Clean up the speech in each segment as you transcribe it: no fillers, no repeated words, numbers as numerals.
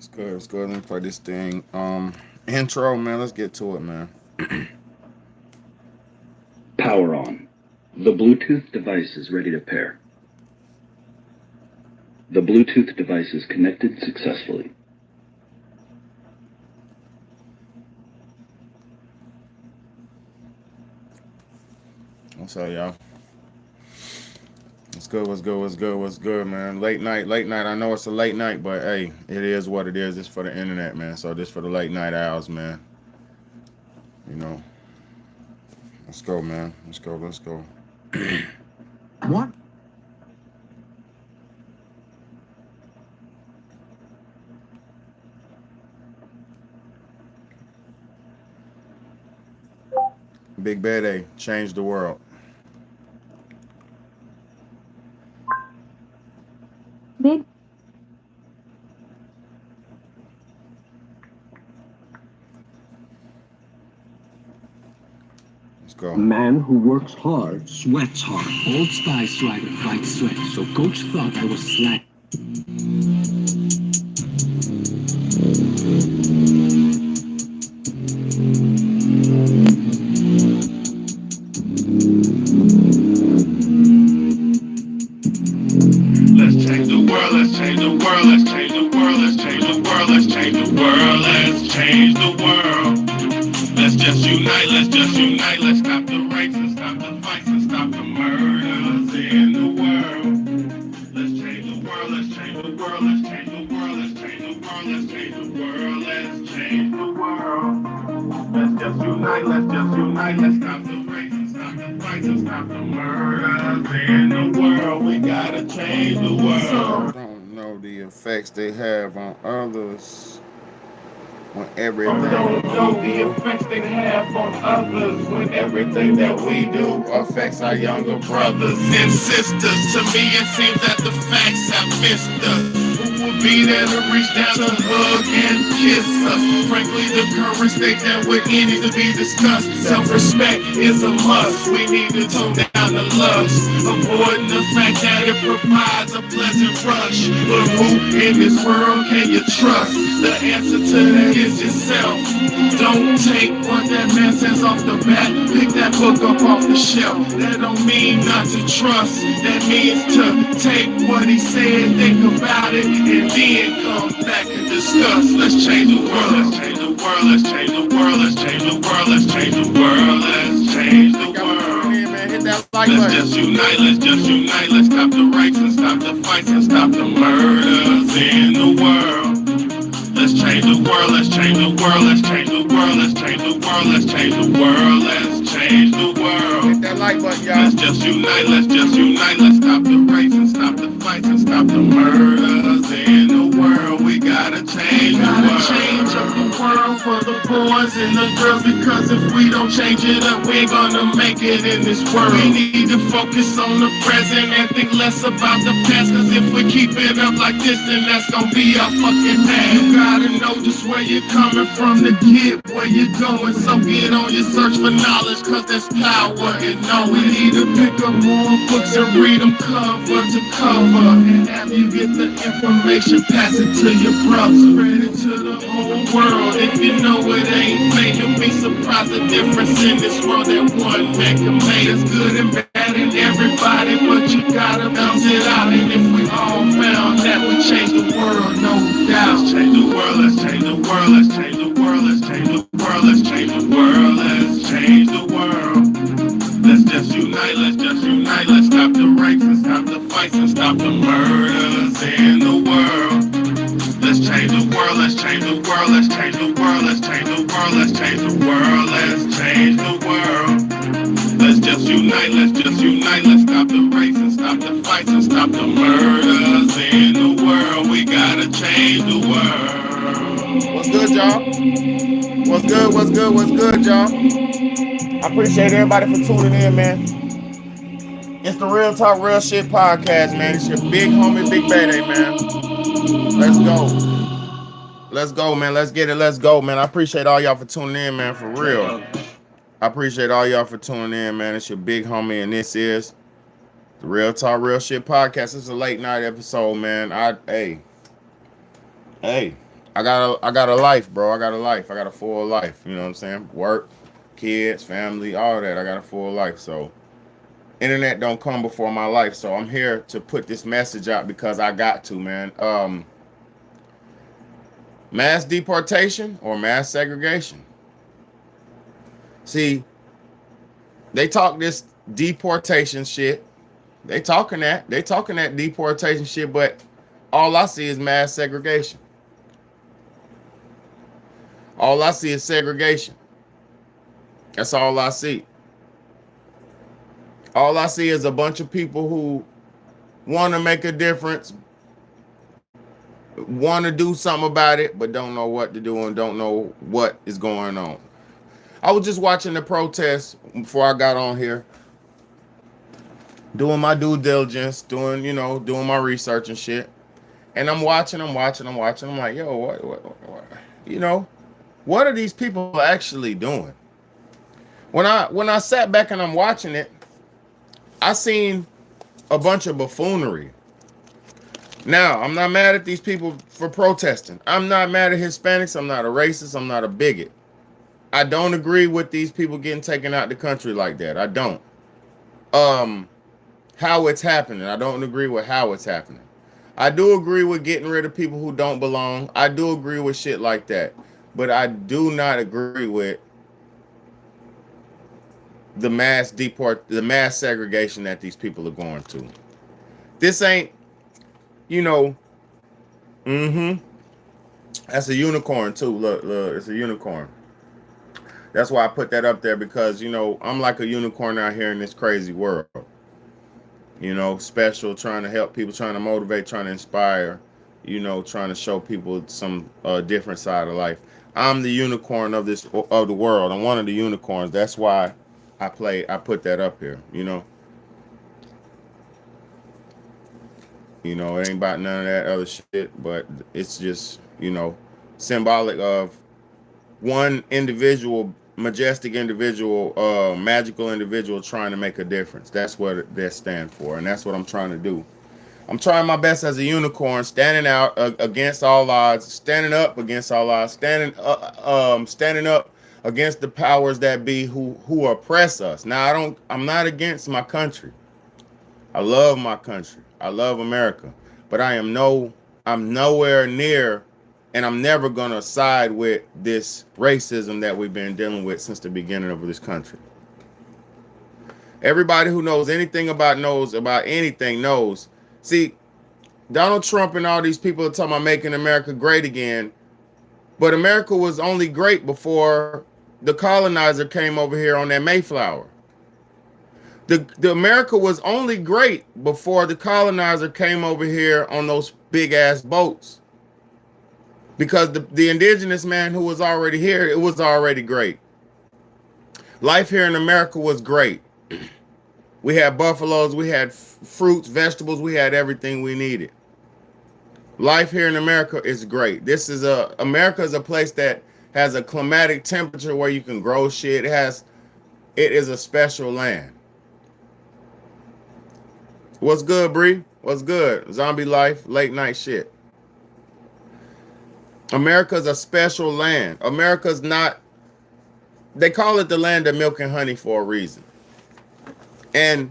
It's good. It's good. Let me play this thing. Intro, man. Let's get to it, man. Power on. The Bluetooth device is ready to pair. The Bluetooth device is connected successfully. What's up, y'all? What's good? What's good? What's good? What's good, man? Late night, late night. I know it's a late night, but hey, it is what it is. It's for the internet, man. So this for the late night hours, man. You know. Let's go, man. Let's go. Let's go. What? Big Bad A changed the world. Big Let's A go. man who works hard sweats hard. Old Spy swagger fights sweat. So Coach thought I was slack. Let's change the world, let's change the world, let's change the world, let's change the world, let's change the world, let's change the world. Let's just unite, let's stop the rapes and stop the fights and stop the murders in the world. Let's change the world, let's change the world, let's change the world, let's change the world, let's change the world, let's change the world. Let's just unite, let's stop the rapes and stop the fights and stop the murders in the world. We gotta change the world. Don't know the effects they have on others when Don't everything know the effects they have on others when everything that we do affects our younger brothers and sisters. To me, it seems that the facts have missed us. Who would be there to reach down to hug and kiss us? Frankly, the current state that we're in needs to be discussed. Self-respect is a must. We need to tone down the lust, avoiding the fact that it provides a pleasant rush. But who in this world can you trust? The answer to that is yourself. Don't take what that man says off the bat. Pick that book up off the shelf. That don't mean not to trust. That means to take what he said, think about it, and then come back and discuss. Let's change the world. Let's change the world. Let's change the world. Let's change the world. Let's change the world. Let's change the world. man, hit that like Let's button. just unite, let's just unite, let's stop the rapes and stop the fights and stop the murders in the world. Let's change the world, let's change the world, let's change the world, let's change the world, let's change the world, let's change the world. Hit that like button, y'all. Let's just unite, let's stop the rapes and stop the fights and stop the murders in the world. We gotta change the world. Change up the world for the boys and the girls, because if we don't change it up, we ain't gonna make it in this world. We need to focus on the present and think less about the past, cause if we keep it up like this, then that's gonna be our fucking past. You gotta know just where you're coming from to get where you're going, so get on your search for knowledge, cause there's power in knowing. We need to pick up more books and read them cover to cover, and after you get the information, pass it to your brother, spread it to the whole world. If you know it ain't fake, you'll be surprised the difference in this world that one man can make. It's good and bad in everybody, but you gotta bounce it out. And if we all found that, we change the world, no doubt. Let's change the world, let's change the world, let's change the world, let's change the world, let's change the world, let's change the world. Let's just unite, let's stop the rapes and stop the fights and stop the murders in the world. Let's change the world, let's change the world, let's change the world, let's change the world, let's change the world, let's change the world. Let's just unite, let's stop the rapes and stop the fights and stop the murders in the world. We gotta change the world. What's good, y'all? What's good? What's good? What's good, y'all? I appreciate everybody for tuning in, man. It's the Real Talk Real Shit podcast, man. It's your big homie, Big Bad A, man. Let's go. Let's go, man. Let's get it. Let's go, man. I appreciate all y'all for tuning in, man. For real. I appreciate all y'all for tuning in, man. It's your big homie, and this is the Real Talk Real Shit podcast. It's a late night episode, man. Hey, I got a life, bro. I got a life. I got a full life. You know what I'm saying? Work, kids, family, all that. I got a full life. So internet don't come before my life. So I'm here to put this message out because I got to, man. Mass deportation or mass segregation. See, they talk this deportation shit. They talking that deportation shit, but all I see is mass segregation. All I see is segregation. That's all I see. All I see is a bunch of people who want to make a difference, want to do something about it, but don't know what to do and don't know what is going on. I was just watching the protests before I got on here, doing my due diligence, doing my research and shit. And I'm watching. I'm like, yo, what? You know, what are these people actually doing? When I sat back and I'm watching it, I seen a bunch of buffoonery. Now, I'm not mad at these people for protesting. I'm not mad at Hispanics. I'm not a racist. I'm not a bigot. I don't agree with these people getting taken out the country like that. I don't. How it's happening. I don't agree with how it's happening. I do agree with getting rid of people who don't belong. I do agree with shit like that. But I do not agree with the mass segregation that these people are going to. This ain't, you know, that's a unicorn too. Look, it's a unicorn. That's why I put that up there because, I'm like a unicorn out here in this crazy world. Special, trying to help people, trying to motivate, trying to inspire, trying to show people some different side of life. I'm the unicorn of the world. I'm one of the unicorns. That's why I put that up here, it ain't about none of that other shit, but it's just, symbolic of one individual, majestic individual, magical individual trying to make a difference. That's what that stands for, and that's what I'm trying to do. I'm trying my best as a unicorn, standing out against all odds, standing up against all odds, standing up against the powers that be who oppress us. Now, I'm not against my country. I love my country. I love America, but I'm nowhere near, and I'm never gonna side with this racism that we've been dealing with since the beginning of this country. Everybody who knows anything about anything knows. See, Donald Trump and all these people are talking about making America great again, but America was only great before the colonizer came over here on that Mayflower. The America was only great before the colonizer came over here on those big ass boats. Because the indigenous man who was already here, it was already great. Life here in America was great. We had buffaloes, we had fruits, vegetables, we had everything we needed. Life here in America is great. America is a place that has a climatic temperature where you can grow shit. It is a special land. What's good, Bree? What's good? Zombie life, late night shit. America's a special land. America's not, they call it the land of milk and honey for a reason. And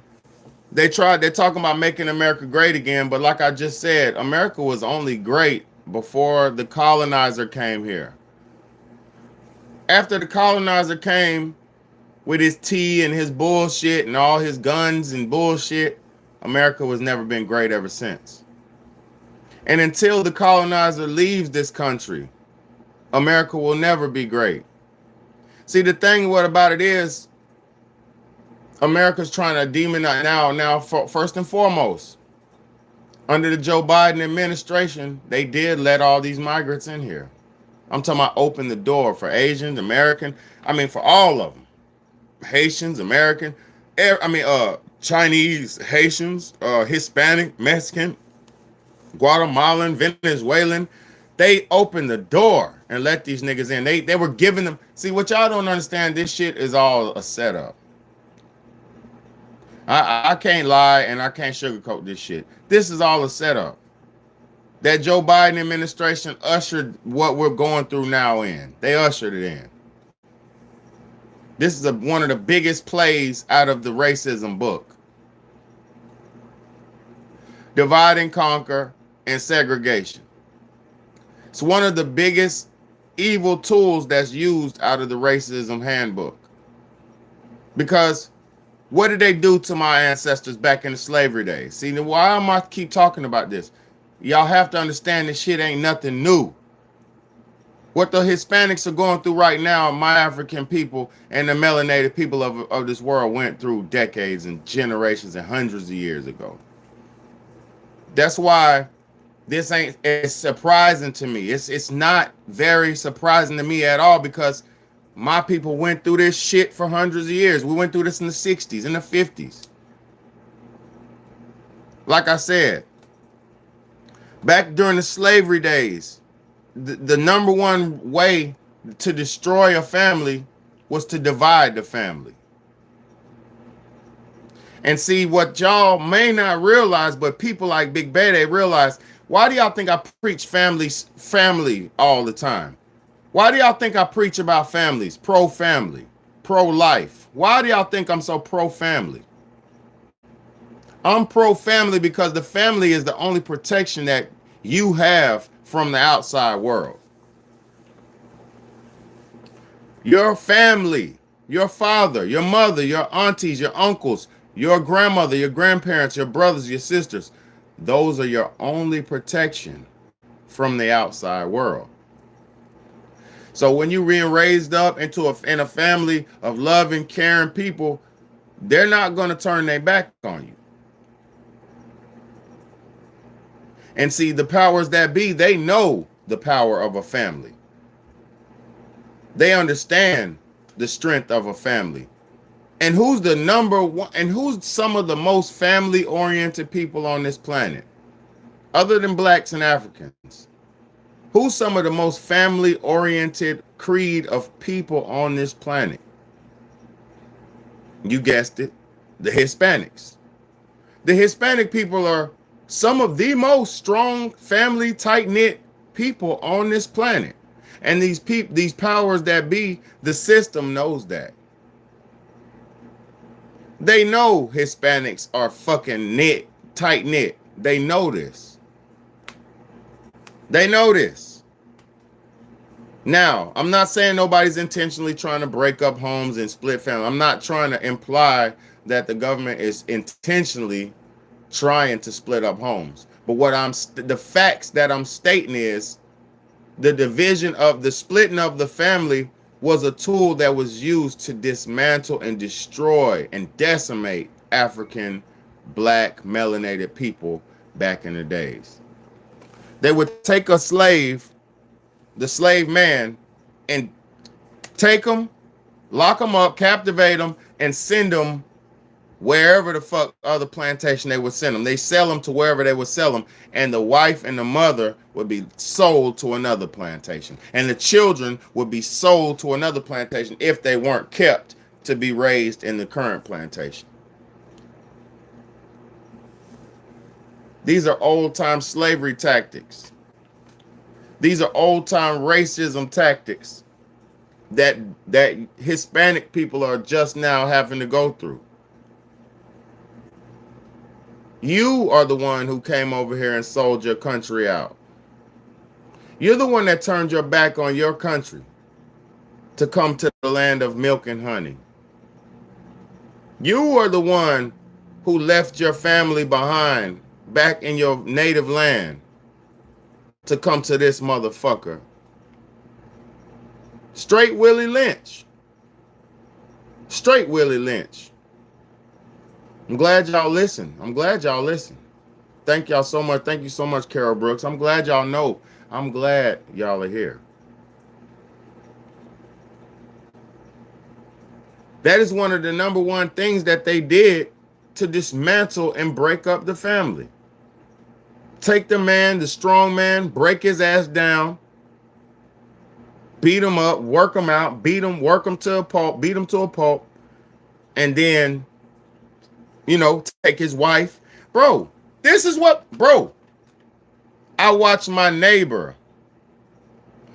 they're talking about making America great again, but like I just said, America was only great before the colonizer came here. After the colonizer came with his tea and his bullshit and all his guns and bullshit, America has never been great ever since. And until the colonizer leaves this country, America will never be great. See, the thing about it is, America's trying to demonize now. First and foremost, under the Joe Biden administration, they did let all these migrants in here. I'm talking about open the door for Asians, American. For all of them, Haitians, American. Chinese, Haitians, Hispanic, Mexican, Guatemalan, Venezuelan. They opened the door and let these niggas in. They were giving them. See, what y'all don't understand, this shit is all a setup. I can't lie and I can't sugarcoat this shit. This is all a setup. that Joe Biden administration ushered what we're going through now in. They ushered it in. This is one of the biggest plays out of the racism book. Divide and conquer and segregation. It's one of the biggest evil tools that's used out of the racism handbook. Because what did they do to my ancestors back in the slavery days? See, why am I keep talking about this? Y'all have to understand this shit ain't nothing new. What the Hispanics are going through right now, my African people and the melanated people of this world went through decades and generations and hundreds of years ago. That's why this ain't it's surprising to me. It's not very surprising to me at all, because my people went through this shit for hundreds of years. We went through this in the 60s, in the 50s. Like I said, back during the slavery days, the number one way to destroy a family was to divide the family. And see, what y'all may not realize, but people like Big Bay, they realize, why do y'all think I preach family all the time? Why do y'all think I preach about families, pro-family, pro-life? Why do y'all think I'm so pro-family? I'm pro-family because the family is the only protection that you have from the outside world. Your family, your father, your mother, your aunties, your uncles, your grandmother, your grandparents, your brothers, your sisters, those are your only protection from the outside world. So when you're being raised up in a family of loving, caring people, they're not going to turn their back on you. And see, the powers that be, they know the power of a family. They understand the strength of a family. And who's the number one, and who's some of the most family-oriented people on this planet? Other than blacks and Africans. Who's some of the most family-oriented creed of people on this planet? You guessed it, the Hispanics. The Hispanic people are some of the most strong, family, tight-knit people on this planet. And these powers that be, the system knows that. They know Hispanics are fucking tight-knit. They know this. They know this. Now, I'm not saying nobody's intentionally trying to break up homes and split families. I'm not trying to imply that the government is intentionally trying to split up homes. But the facts that I'm stating is the division of the splitting of the family was a tool that was used to dismantle and destroy and decimate African, black, melanated people back in the days. They would take a slave, the slave man, and take them, lock them up, captivate them, and send them wherever the fuck other plantation they would send them. They sell them to wherever they would sell them, and the wife and the mother would be sold to another plantation, and the children would be sold to another plantation if they weren't kept to be raised in the current plantation. These are old-time slavery tactics. These are old-time racism tactics that Hispanic people are just now having to go through. You are the one who came over here and sold your country out. You're the one that turned your back on your country to come to the land of milk and honey. You are the one who left your family behind back in your native land to come to this motherfucker. Straight Willie Lynch. Straight Willie Lynch. I'm glad y'all listen. I'm glad y'all listen. Thank y'all so much. Thank you so much, Carol Brooks. I'm glad y'all know. I'm glad y'all are here. That is one of the number one things that they did to dismantle and break up the family. Take the man, the strong man, break his ass down, beat him up, work him out, beat him, work him to a pulp, beat him to a pulp, and then, take his wife. Bro, this is what, I watched my neighbor,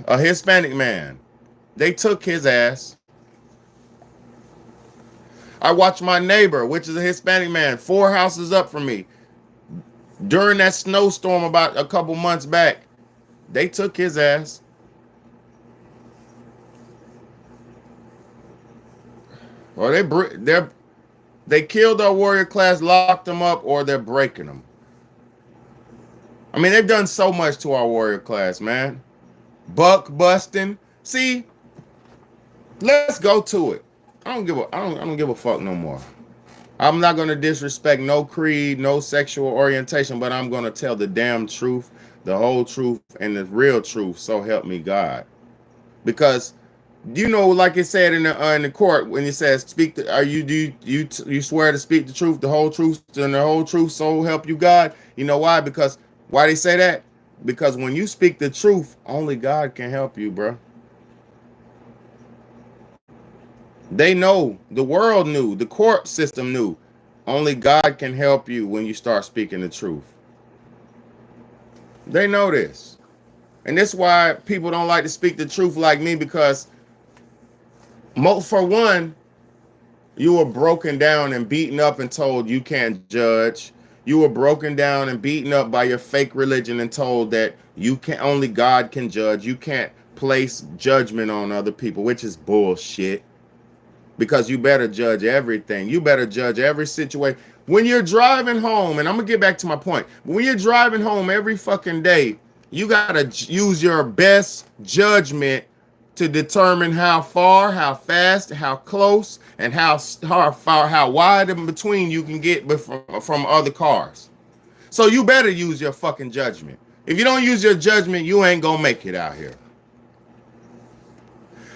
a Hispanic man, they took his ass. I watched my neighbor, which is a Hispanic man, 4 houses up from me, during that snowstorm about a couple months back. They took his ass. Or they killed our warrior class, locked them up, or they're breaking them. I mean, they've done so much to our warrior class, man. Buck busting. See, let's go to it. I don't give a fuck no more. I'm not gonna disrespect no creed, no sexual orientation, but I'm gonna tell the damn truth, the whole truth, and the real truth. So help me God. Because like it said in the court when it says speak the, are you do you swear to speak the truth, the whole truth, and the whole truth, so help you God. You know why? Because why they say that? Because when you speak the truth, only God can help you, bro. They know, the world knew, the court system knew. Only God can help you when you start speaking the truth. They know this. And that's why people don't like to speak the truth like me, because for one, you were broken down and beaten up and told you can't judge. You were broken down and beaten up by your fake religion and told that only God can judge. You can't place judgment on other people, which is bullshit. Because you better judge everything. You better judge every situation. When you're driving home, and I'm gonna get back to my point, when you're driving home every fucking day, you gotta use your best judgment to determine how far, how fast, how close, and how far, how wide in between you can get from other cars. So you better use your fucking judgment. If you don't use your judgment, you ain't gonna make it out here.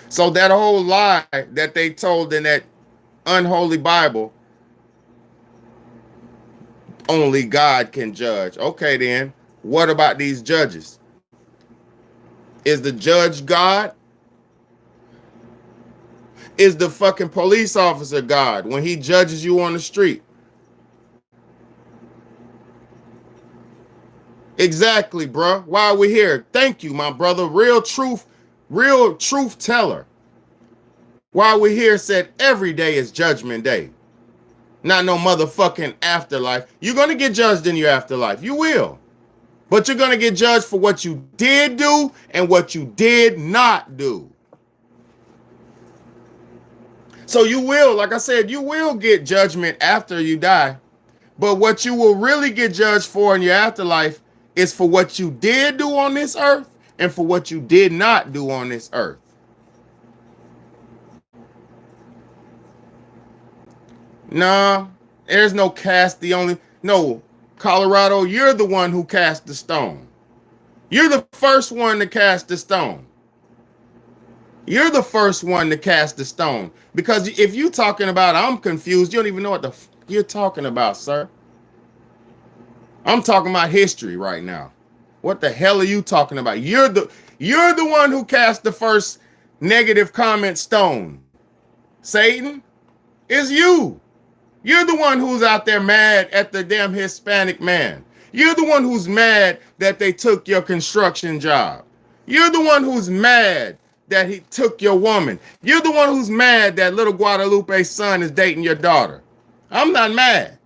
So that whole lie that they told in that unholy Bible, only God can judge. Okay, then, what about these judges? Is the judge God? Is the fucking police officer God when he judges you on the street? Exactly, bro. Why are we here? Thank you, my brother. Real truth teller. Why we here said every day is judgment day. Not no motherfucking afterlife. You're going to get judged in your afterlife. You will. But you're going to get judged for what you did do and what you did not do. So you will, like I said, you will get judgment after you die. But what you will really get judged for in your afterlife is for what you did do on this earth and for what you did not do on this earth. Nah, there's no no, Colorado, you're the one who cast the stone. You're the first one to cast the stone. You're the first one to cast the stone. Because if you're talking about, I'm confused, you don't even know what the you're talking about, sir. I'm talking about history right now. What the hell are you talking about? You're the one who cast the first negative comment stone. Satan, it's you. You're the one who's out there mad at the damn Hispanic man. You're the one who's mad that they took your construction job. You're the one who's mad that he took your woman. You're the one who's mad that little Guadalupe's son is dating your daughter. I'm not mad.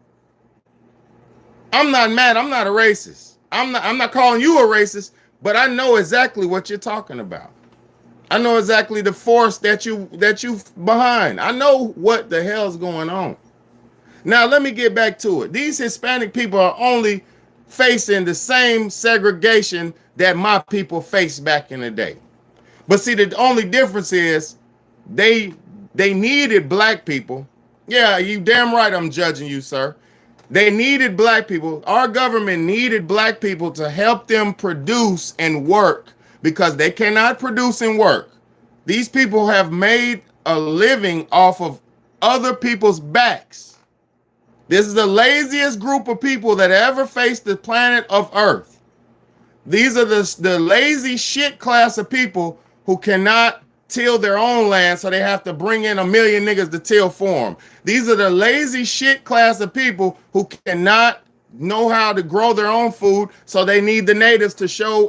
I'm not mad. I'm not a racist. I'm not calling you a racist, but I know exactly what you're talking about. I know exactly the force that you behind. I know what the hell's going on. Now, let me get back to it. These Hispanic people are only facing the same segregation that my people faced back in the day. But see, the only difference is they needed black people. Yeah, you damn right I'm judging you, sir. They needed black people. Our government needed black people to help them produce and work because they cannot produce and work. These people have made a living off of other people's backs. This is the laziest group of people that ever faced the planet of Earth. These are the lazy shit class of people who cannot till their own land, so they have to bring in 1 million niggas to till for them. These are the lazy shit class of people who cannot know how to grow their own food, so they need the natives to show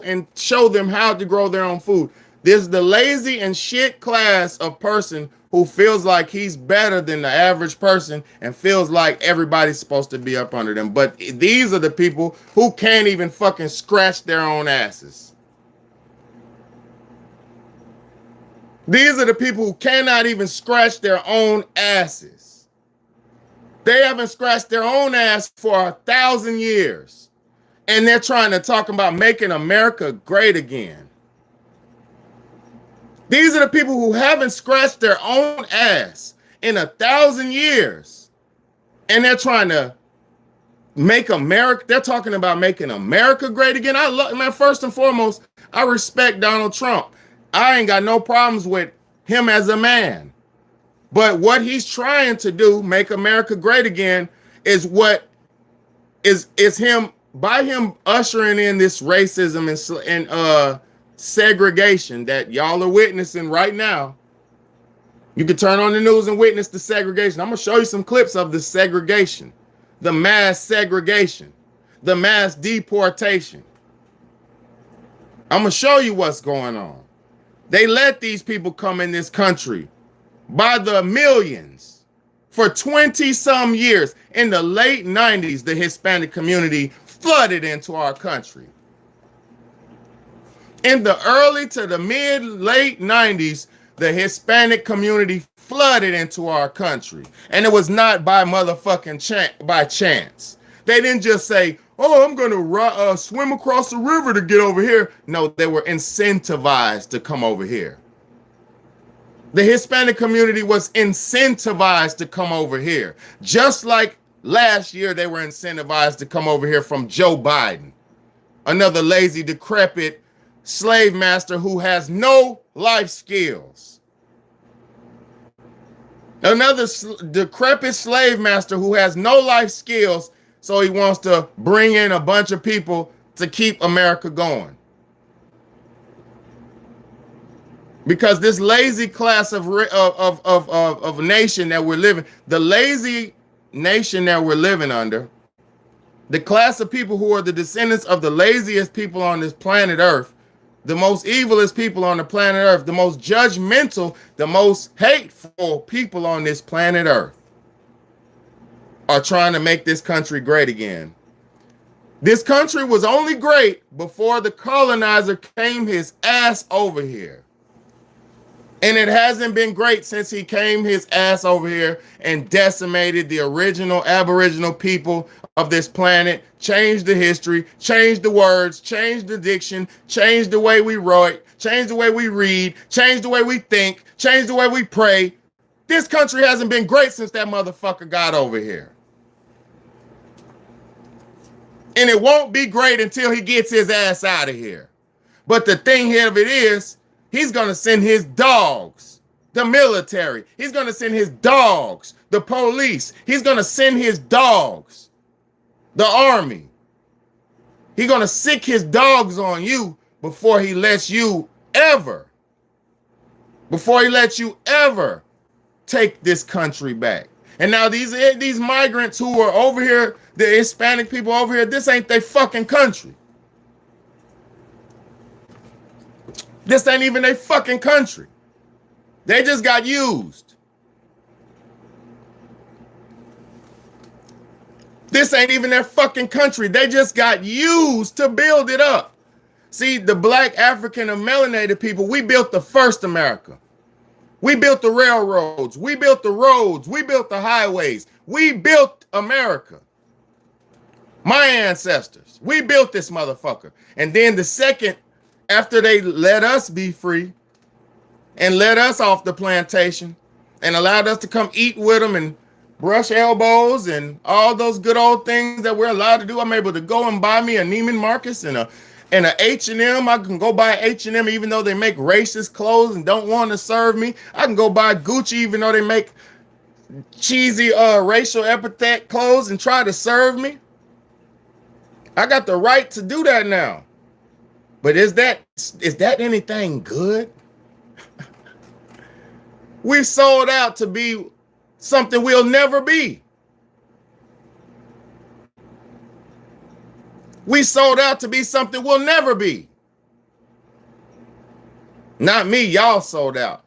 them how to grow their own food. This is the lazy and shit class of person who feels like he's better than the average person and feels like everybody's supposed to be up under them. But these are the people who can't even fucking scratch their own asses. These are the people who cannot even scratch their own asses. They haven't scratched their own ass for 1,000 years. And they're trying to talk about making America great again. These are the people who haven't scratched their own ass in 1,000 years. And they're trying to make America, they're talking about making America great again. Man, first and foremost, I respect Donald Trump. I ain't got no problems with him as a man. But what he's trying to do, make America great again, is what is him, by him ushering in this racism and segregation that y'all are witnessing right now. You can turn on the news and witness the segregation. I'm going to show you some clips of the segregation, the mass segregation, the mass deportation. I'm going to show you what's going on. They let these people come in this country by the millions for 20 some years. In the late 90s, the Hispanic community flooded into our country. In the early to the late 90s, the Hispanic community flooded into our country. And it was not by motherfucking by chance. They didn't just say, oh, I'm going to swim across the river to get over here. No, they were incentivized to come over here. The Hispanic community was incentivized to come over here. Just like last year, they were incentivized to come over here from Joe Biden, another lazy, decrepit slave master who has no life skills. Another decrepit slave master who has no life skills, so he wants to bring in a bunch of people to keep America going. Because this lazy class of nation that we're living, the lazy nation that we're living under, the class of people who are the descendants of the laziest people on this planet Earth, the most evilest people on the planet Earth, the most judgmental, the most hateful people on this planet Earth, are trying to make this country great again. This country was only great before the colonizer came his ass over here. And it hasn't been great since he came his ass over here and decimated the original Aboriginal people of this planet, changed the history, changed the words, changed the diction, changed the way we write, changed the way we read, changed the way we think, changed the way we pray. This country hasn't been great since that motherfucker got over here. And it won't be great until he gets his ass out of here. But the thing here of it is, he's going to send his dogs, the military. He's going to send his dogs, the police. He's going to send his dogs, the army. He's going to sick his dogs on you before he lets you ever take this country back. And now these migrants who are over here, the Hispanic people over here, this ain't their fucking country. This ain't even their fucking country. They just got used. This ain't even their fucking country. They just got used to build it up. See, the black, African, and melanated people, we built the first America. We built the railroads. We built the roads. We built the highways. We built America. My ancestors. We built this motherfucker. And then the second, after they let us be free and let us off the plantation and allowed us to come eat with them and brush elbows and all those good old things that we're allowed to do, I'm able to go and buy me a Neiman Marcus and a H&M. I can go buy H&M even though they make racist clothes and don't want to serve me. I can go buy Gucci even though they make cheesy racial epithet clothes and try to serve me. I got the right to do that now. But is that anything good? We've sold out to be something we'll never be. We sold out to be something we'll never be. Not me, y'all sold out.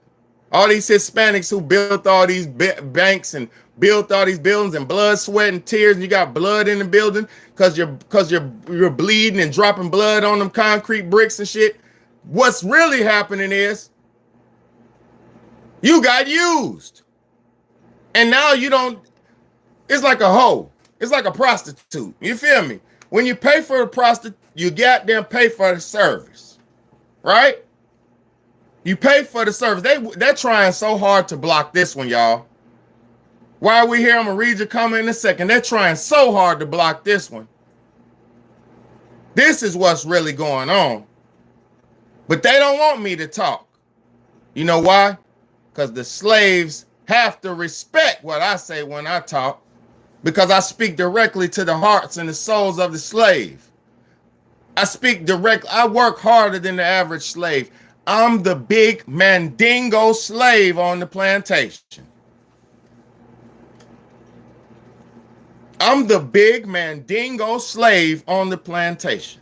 All these Hispanics who built all these banks and built all these buildings and blood, sweat, and tears, and you got blood in the building because you're bleeding and dropping blood on them concrete bricks and shit. What's really happening is you got used. And now you don't, it's like a hoe. It's like a prostitute. You feel me? When you pay for a prostitute, you goddamn pay for the service. Right? You pay for the service. They're trying so hard to block this one, y'all. While we're here, I'm going to read your comment in a second. They're trying so hard to block this one. This is what's really going on. But they don't want me to talk. You know why? Because the slaves have to respect what I say when I talk, because I speak directly to the hearts and the souls of the slave. I speak directly. I work harder than the average slave. I'm the big mandingo slave on the plantation. I'm the big mandingo slave on the plantation.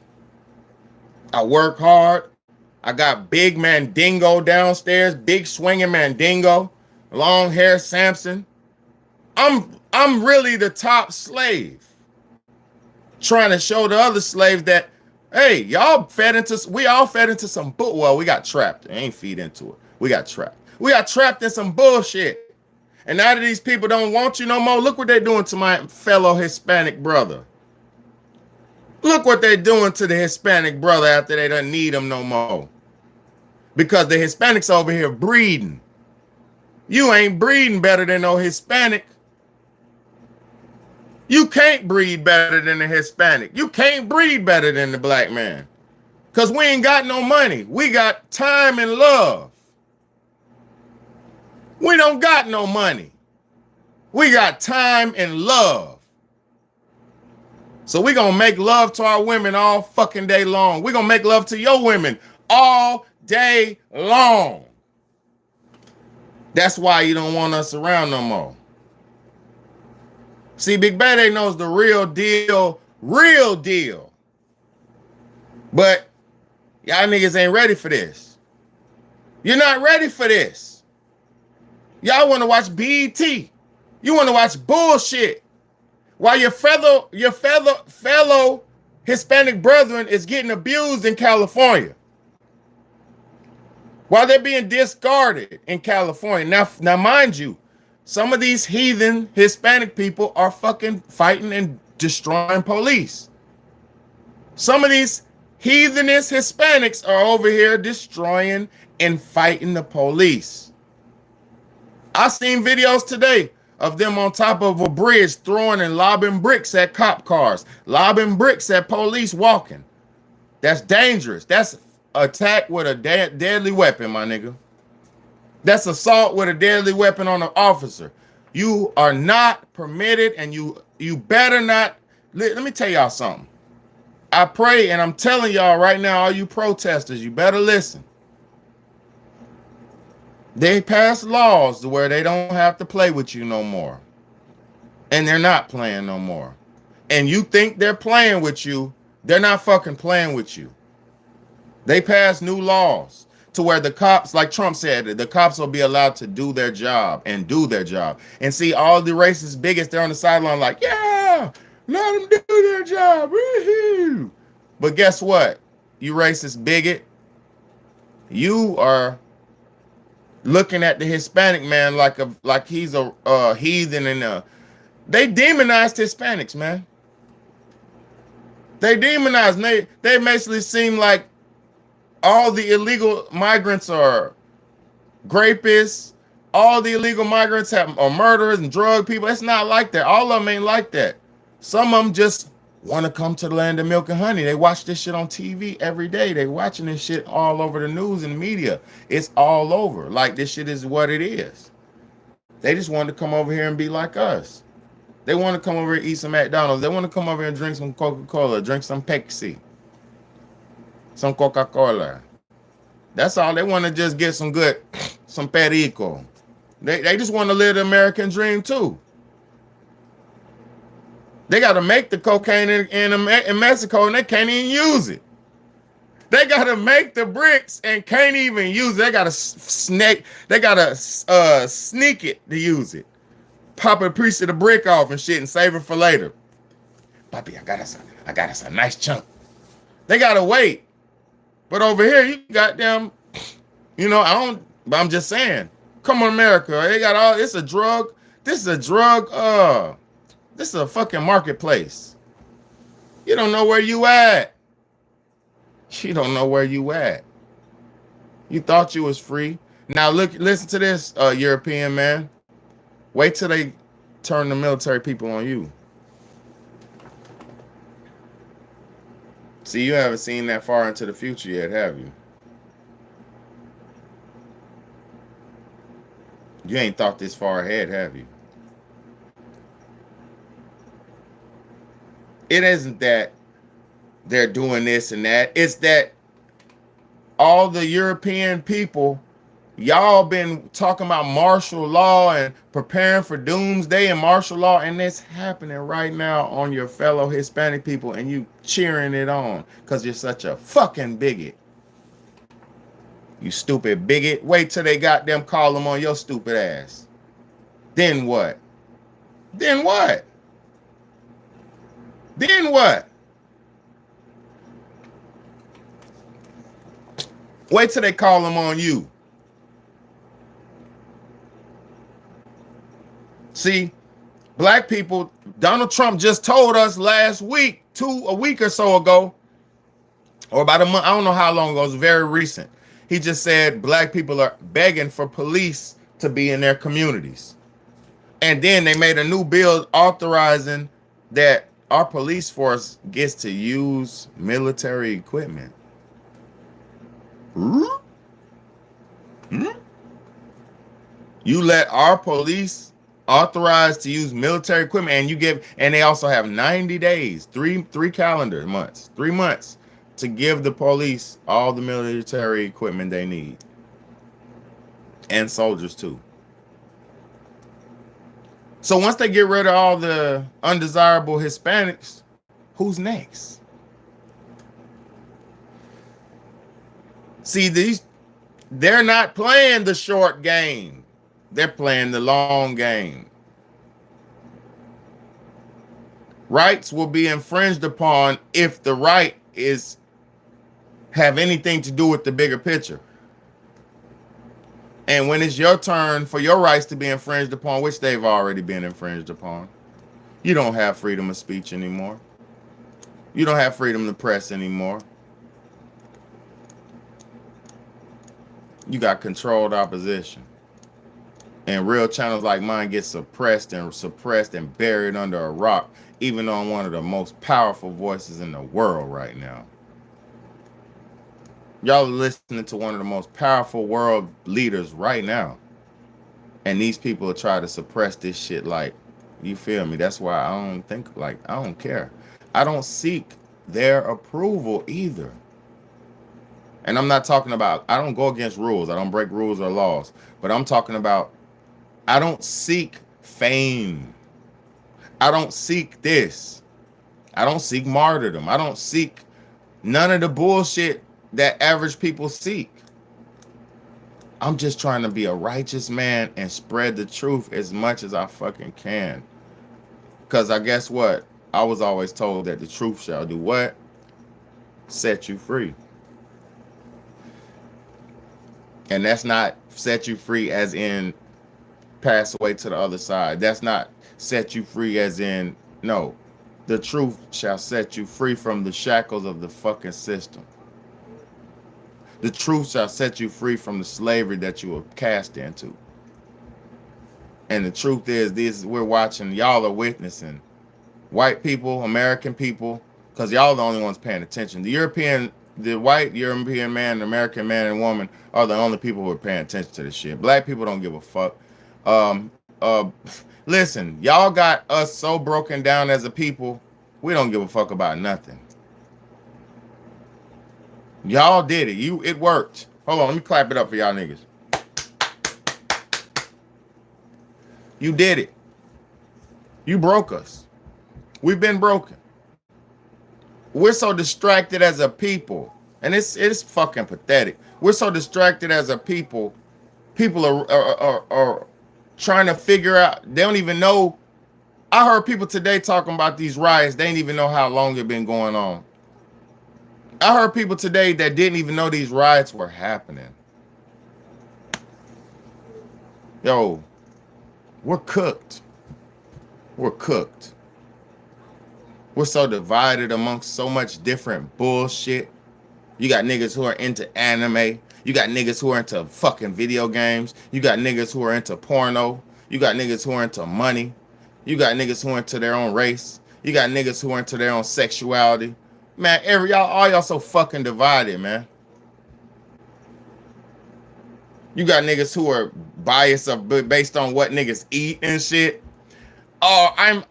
I work hard. I got big mandingo downstairs, big swinging mandingo, long hair Samson. I'm really the top slave. Trying to show the other slaves that, hey, we all fed into some bull. Well, we got trapped. I ain't feed into it. We got trapped. We got trapped in some bullshit. And now that these people don't want you no more, look what they're doing to my fellow Hispanic brother. Look what they're doing to the Hispanic brother after they don't need him no more. Because the Hispanics over here breeding. You ain't breeding better than no Hispanic. You can't breed better than the Hispanic. You can't breed better than the black man. Because we ain't got no money. We got time and love. We don't got no money. We got time and love. So we gonna make love to our women all fucking day long. We gonna make love to your women all day long. That's why you don't want us around no more. See, Big Bad knows the real deal. But y'all niggas ain't ready for this. You're not ready for this. Y'all want to watch BET. You want to watch bullshit. While your fellow Hispanic brethren is getting abused in California. While they're being discarded in California. Now mind you, some of these heathen Hispanic people are fucking fighting and destroying police. Some of these heathenist Hispanics are over here destroying and fighting the police. I seen videos today of them on top of a bridge throwing and lobbing bricks at cop cars, lobbing bricks at police walking. That's dangerous. That's attack with a deadly weapon, my nigga. That's assault with a deadly weapon on an officer. You are not permitted, and you better not. Let me tell y'all something. I pray, and I'm telling y'all right now, all you protesters, you better listen. They passed laws to where they don't have to play with you no more. And they're not playing no more. And you think they're playing with you, they're not fucking playing with you. They passed new laws to where the cops, like Trump said, the cops will be allowed to do their job and do their job. And see, all the racist bigots, they're on the sideline like, yeah, let them do their job. Woo-hoo. But guess what? You racist bigot, you are looking at the Hispanic man like he's a heathen, and they demonized Hispanics, man. They demonized. They basically seem like all the illegal migrants are rapists. All the illegal migrants are murderers and drug people. It's not like that. All of them ain't like that. Some of them just want to come to the land of milk and honey. They watch this shit on TV every day. They watching this shit all over the news and media. It's all over. Like, this shit is what it is. They just want to come over here and be like us. They want to come over and eat some McDonald's. They want to come over and drink some Coca-Cola, drink some Pepsi, some Coca-Cola. That's all. They want to just get some perico. They just want to live the American dream too. They got to make the cocaine in Mexico, and they can't even use it. They got to make the bricks and can't even use it. They got to snake. They got to sneak it to use it. Pop a piece of the brick off and shit and save it for later. Papi, I got us a nice chunk. They got to wait. But over here, you goddamn, I'm just saying. Come on, America. They got all, it's a drug. This is a drug, this is a fucking marketplace. You don't know where you at. You don't know where you at. You thought you was free. Now listen to this, European man. Wait till they turn the military people on you. See, you haven't seen that far into the future yet, have you? You ain't thought this far ahead, have you? It isn't that they're doing this and that. It's that all the European people, y'all been talking about martial law and preparing for doomsday and martial law, and it's happening right now on your fellow Hispanic people, and you cheering it on because you're such a fucking bigot. You stupid bigot. Wait till they goddamn call them on your stupid ass. Then what? Then what? Then what? Wait till they call them on you. See, black people, Donald Trump just told us last week, a week or so ago, or about a month, I don't know how long ago, it was very recent. He just said black people are begging for police to be in their communities. And then they made a new bill authorizing that our police force gets to use military equipment. You let our police authorize to use military equipment, and they also have 90 days, three calendar months, 3 months to give the police all the military equipment they need. And soldiers too. So once they get rid of all the undesirable Hispanics, who's next? See, they're not playing the short game. They're playing the long game. Rights will be infringed upon if the right have anything to do with the bigger picture. And when it's your turn for your rights to be infringed upon, which they've already been infringed upon, you don't have freedom of speech anymore. You don't have freedom of the press anymore. You got controlled opposition. And real channels like mine get suppressed and buried under a rock, even though I'm one of the most powerful voices in the world right now. Y'all are listening to one of the most powerful world leaders right now. And these people try to suppress this shit like, you feel me? That's why I don't care. I don't seek their approval either. And I'm not talking about, I don't go against rules. I don't break rules or laws. But I'm talking about, I don't seek fame. I don't seek this. I don't seek martyrdom. I don't seek none of the bullshit that average people seek. I'm just trying to be a righteous man and spread the truth as much as I fucking can. Because I guess what? I was always told that the truth shall do what? Set you free. And that's not set you free as in pass away to the other side. That's not set you free as in, no. The truth shall set you free from the shackles of the fucking system. The truth shall set you free from the slavery that you were cast into. And the truth is, we're watching, y'all are witnessing. White people, American people, because y'all are the only ones paying attention. The white European man, the American man and woman are the only people who are paying attention to this shit. Black people don't give a fuck. Listen, y'all got us so broken down as a people, we don't give a fuck about nothing. Y'all did it. It worked. Hold on, let me clap it up for y'all niggas. You did it. You broke us. We've been broken. We're so distracted as a people, and it's fucking pathetic. We're so distracted as a people. People are trying to figure out. They don't even know. I heard people today talking about these riots. They didn't even know how long it been going on. I heard people today that didn't even know these riots were happening. Yo, we're cooked. We're cooked. We're so divided amongst so much different bullshit. You got niggas who are into anime. You got niggas who are into fucking video games. You got niggas who are into porno. You got niggas who are into money. You got niggas who are into their own race. You got niggas who are into their own sexuality. Man, all y'all so fucking divided, man. You got niggas who are biased based on what niggas eat and shit. Oh,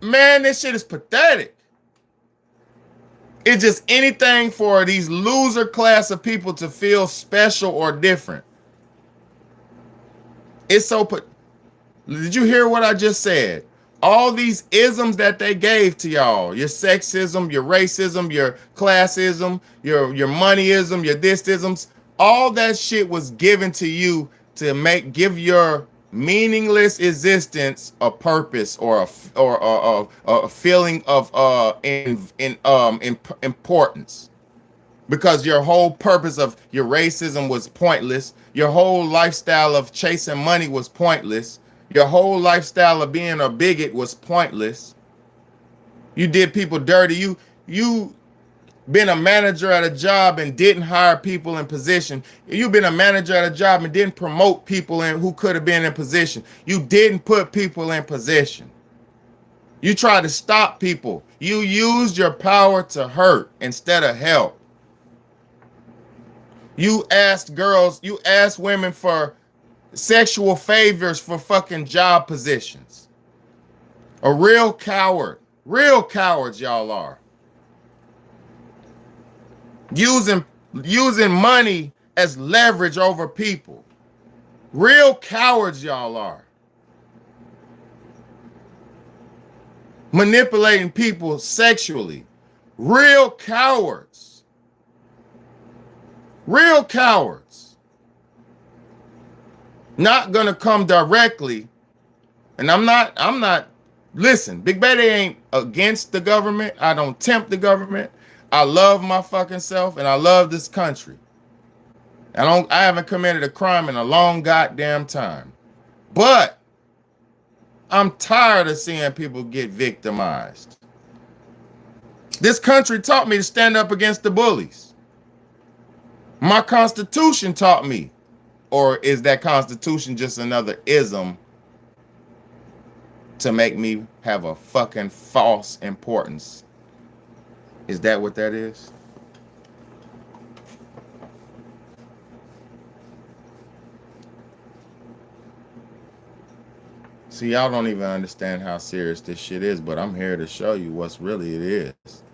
man, this shit is pathetic. It's just anything for these loser class of people to feel special or different. It's so Did you hear what I just said? All these isms that they gave to y'all, your sexism, your racism, your classism, your moneyism, your thisisms, all that shit was given to you to give your meaningless existence a purpose or a feeling of importance. Because your whole purpose of your racism was pointless. Your whole lifestyle of chasing money was pointless. Your whole lifestyle of being a bigot was pointless. You did people dirty. You been a manager at a job and didn't hire people in position. You've been a manager at a job and didn't promote people who could have been in position. You didn't put people in position. You tried to stop people. You used your power to hurt instead of help. You asked women for sexual favors for fucking job positions. A real coward. Real cowards y'all are. Using money as leverage over people. Real cowards y'all are. Manipulating people sexually. Real cowards. Real cowards. Not gonna come directly. And I'm not, listen, Big Betty ain't against the government. I don't tempt the government. I love my fucking self and I love this country. I haven't committed a crime in a long goddamn time. But I'm tired of seeing people get victimized. This country taught me to stand up against the bullies. My Constitution taught me. Or is that Constitution just another ism to make me have a fucking false importance? Is that what that is? See, y'all don't even understand how serious this shit is, but I'm here to show you what's really it is.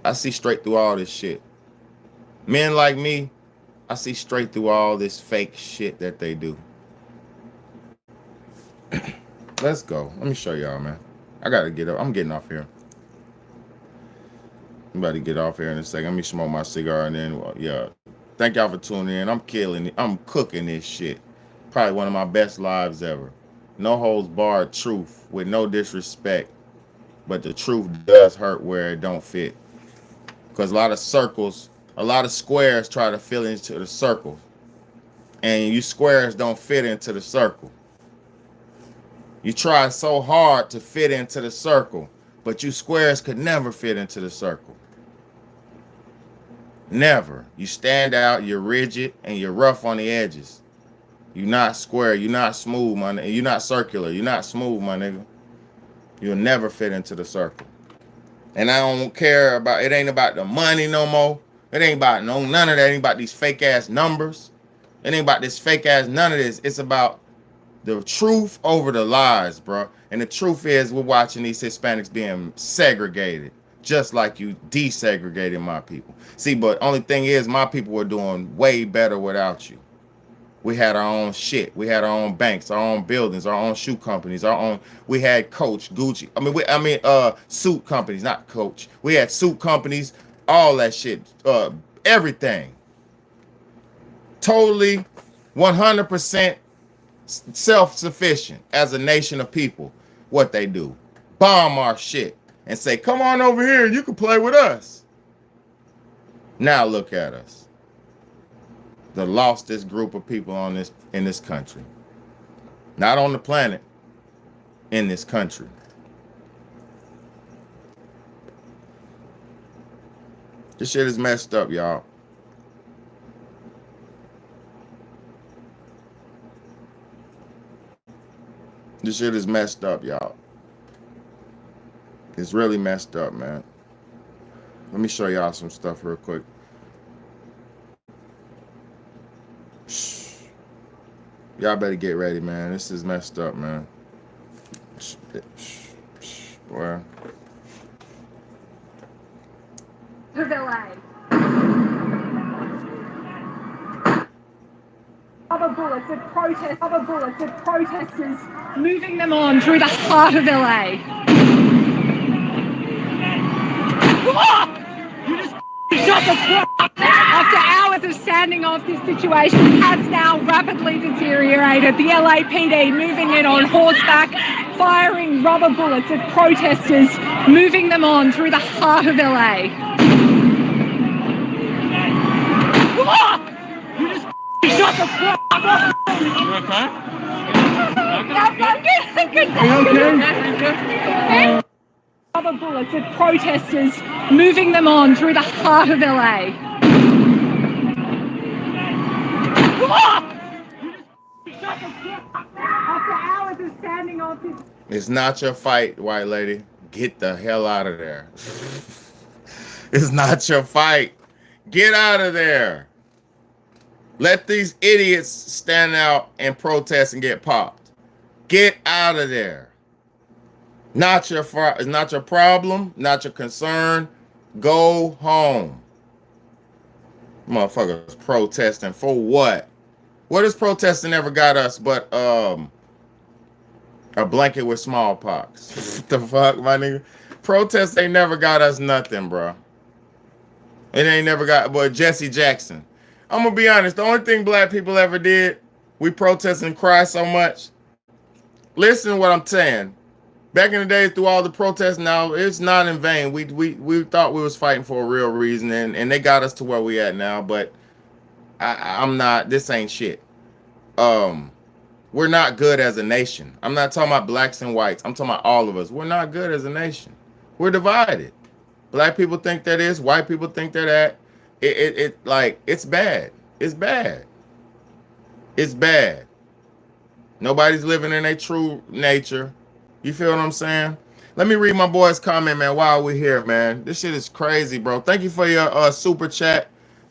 I see straight through all this shit. Men like me, I see straight through all this fake shit that they do. Let's go. Let me show y'all, man. I gotta get up. I'm getting off here. I'm about to get off here in a second. Let me smoke my cigar and then, yeah. Thank y'all for tuning in. I'm killing it. I'm cooking this shit. Probably one of my best lives ever. No holds barred truth with no disrespect. But the truth does hurt where it don't fit. Because a lot of squares try to fill into the circle. And you squares don't fit into the circle. You try so hard to fit into the circle, but you squares could never fit into the circle. Never. You stand out, you're rigid, and you're rough on the edges. You're not square, you're not smooth, my nigga. You're not circular, you're not smooth, my nigga. You'll never fit into the circle. And I don't care about, it ain't about the money no more. It ain't about none of that. It ain't about these fake ass numbers. It ain't about this fake ass none of this. It's about the truth over the lies, bro. And the truth is we're watching these Hispanics being segregated, just like you desegregated my people. See, but only thing is my people were doing way better without you. We had our own shit. We had our own banks, our own buildings, our own shoe companies, our own. We had Coach, Gucci. Suit companies, not Coach. We had suit companies, all that shit, everything. Totally, 100% self-sufficient as a nation of people. What they do, bomb our shit and say, "Come on over here, you can play with us." Now look at us. The lostest group of people in this country. Not on the planet, in this country. This shit is messed up, y'all. This shit is messed up, y'all. It's really messed up, man. Let me show y'all some stuff real quick. Y'all better get ready, man. This is messed up, man. Boy. Other bullets of protesters, moving them on through the heart of LA. You just shut the fuck up. After hours of standing off, this situation has now rapidly deteriorated. The LAPD moving in on horseback, firing rubber bullets at protesters, moving them on through the heart of LA. You just shut the fuck up. You okay? Rubber bullets at protesters, moving them on through the heart of LA. After hours of standing off this. It's not your fight, white lady. Get the hell out of there. It's not your fight. Get out of there. Let these idiots stand out and protest and get popped. Get out of there. It's not your problem, not your concern. Go home. Motherfuckers protesting for what? What has protesting ever got us but a blanket with smallpox? What the fuck, my nigga? Protests ain't never got us nothing, bro. It ain't never got, boy, Jesse Jackson. I'm gonna be honest, the only thing black people ever did, we protest and cry so much. Listen to what I'm saying. Back in the days, through all the protests, now it's not in vain. We thought we was fighting for a real reason, and they got us to where we at now. But I'm not. This ain't shit. We're not good as a nation. I'm not talking about blacks and whites. I'm talking about all of us. We're not good as a nation. We're divided. Black people think that is. White people think that. It's bad. It's bad. It's bad. Nobody's living in their true nature. You feel what I'm saying? Let me read my boy's comment, man, while we're here, man. This shit is crazy, bro. Thank you for your super chat.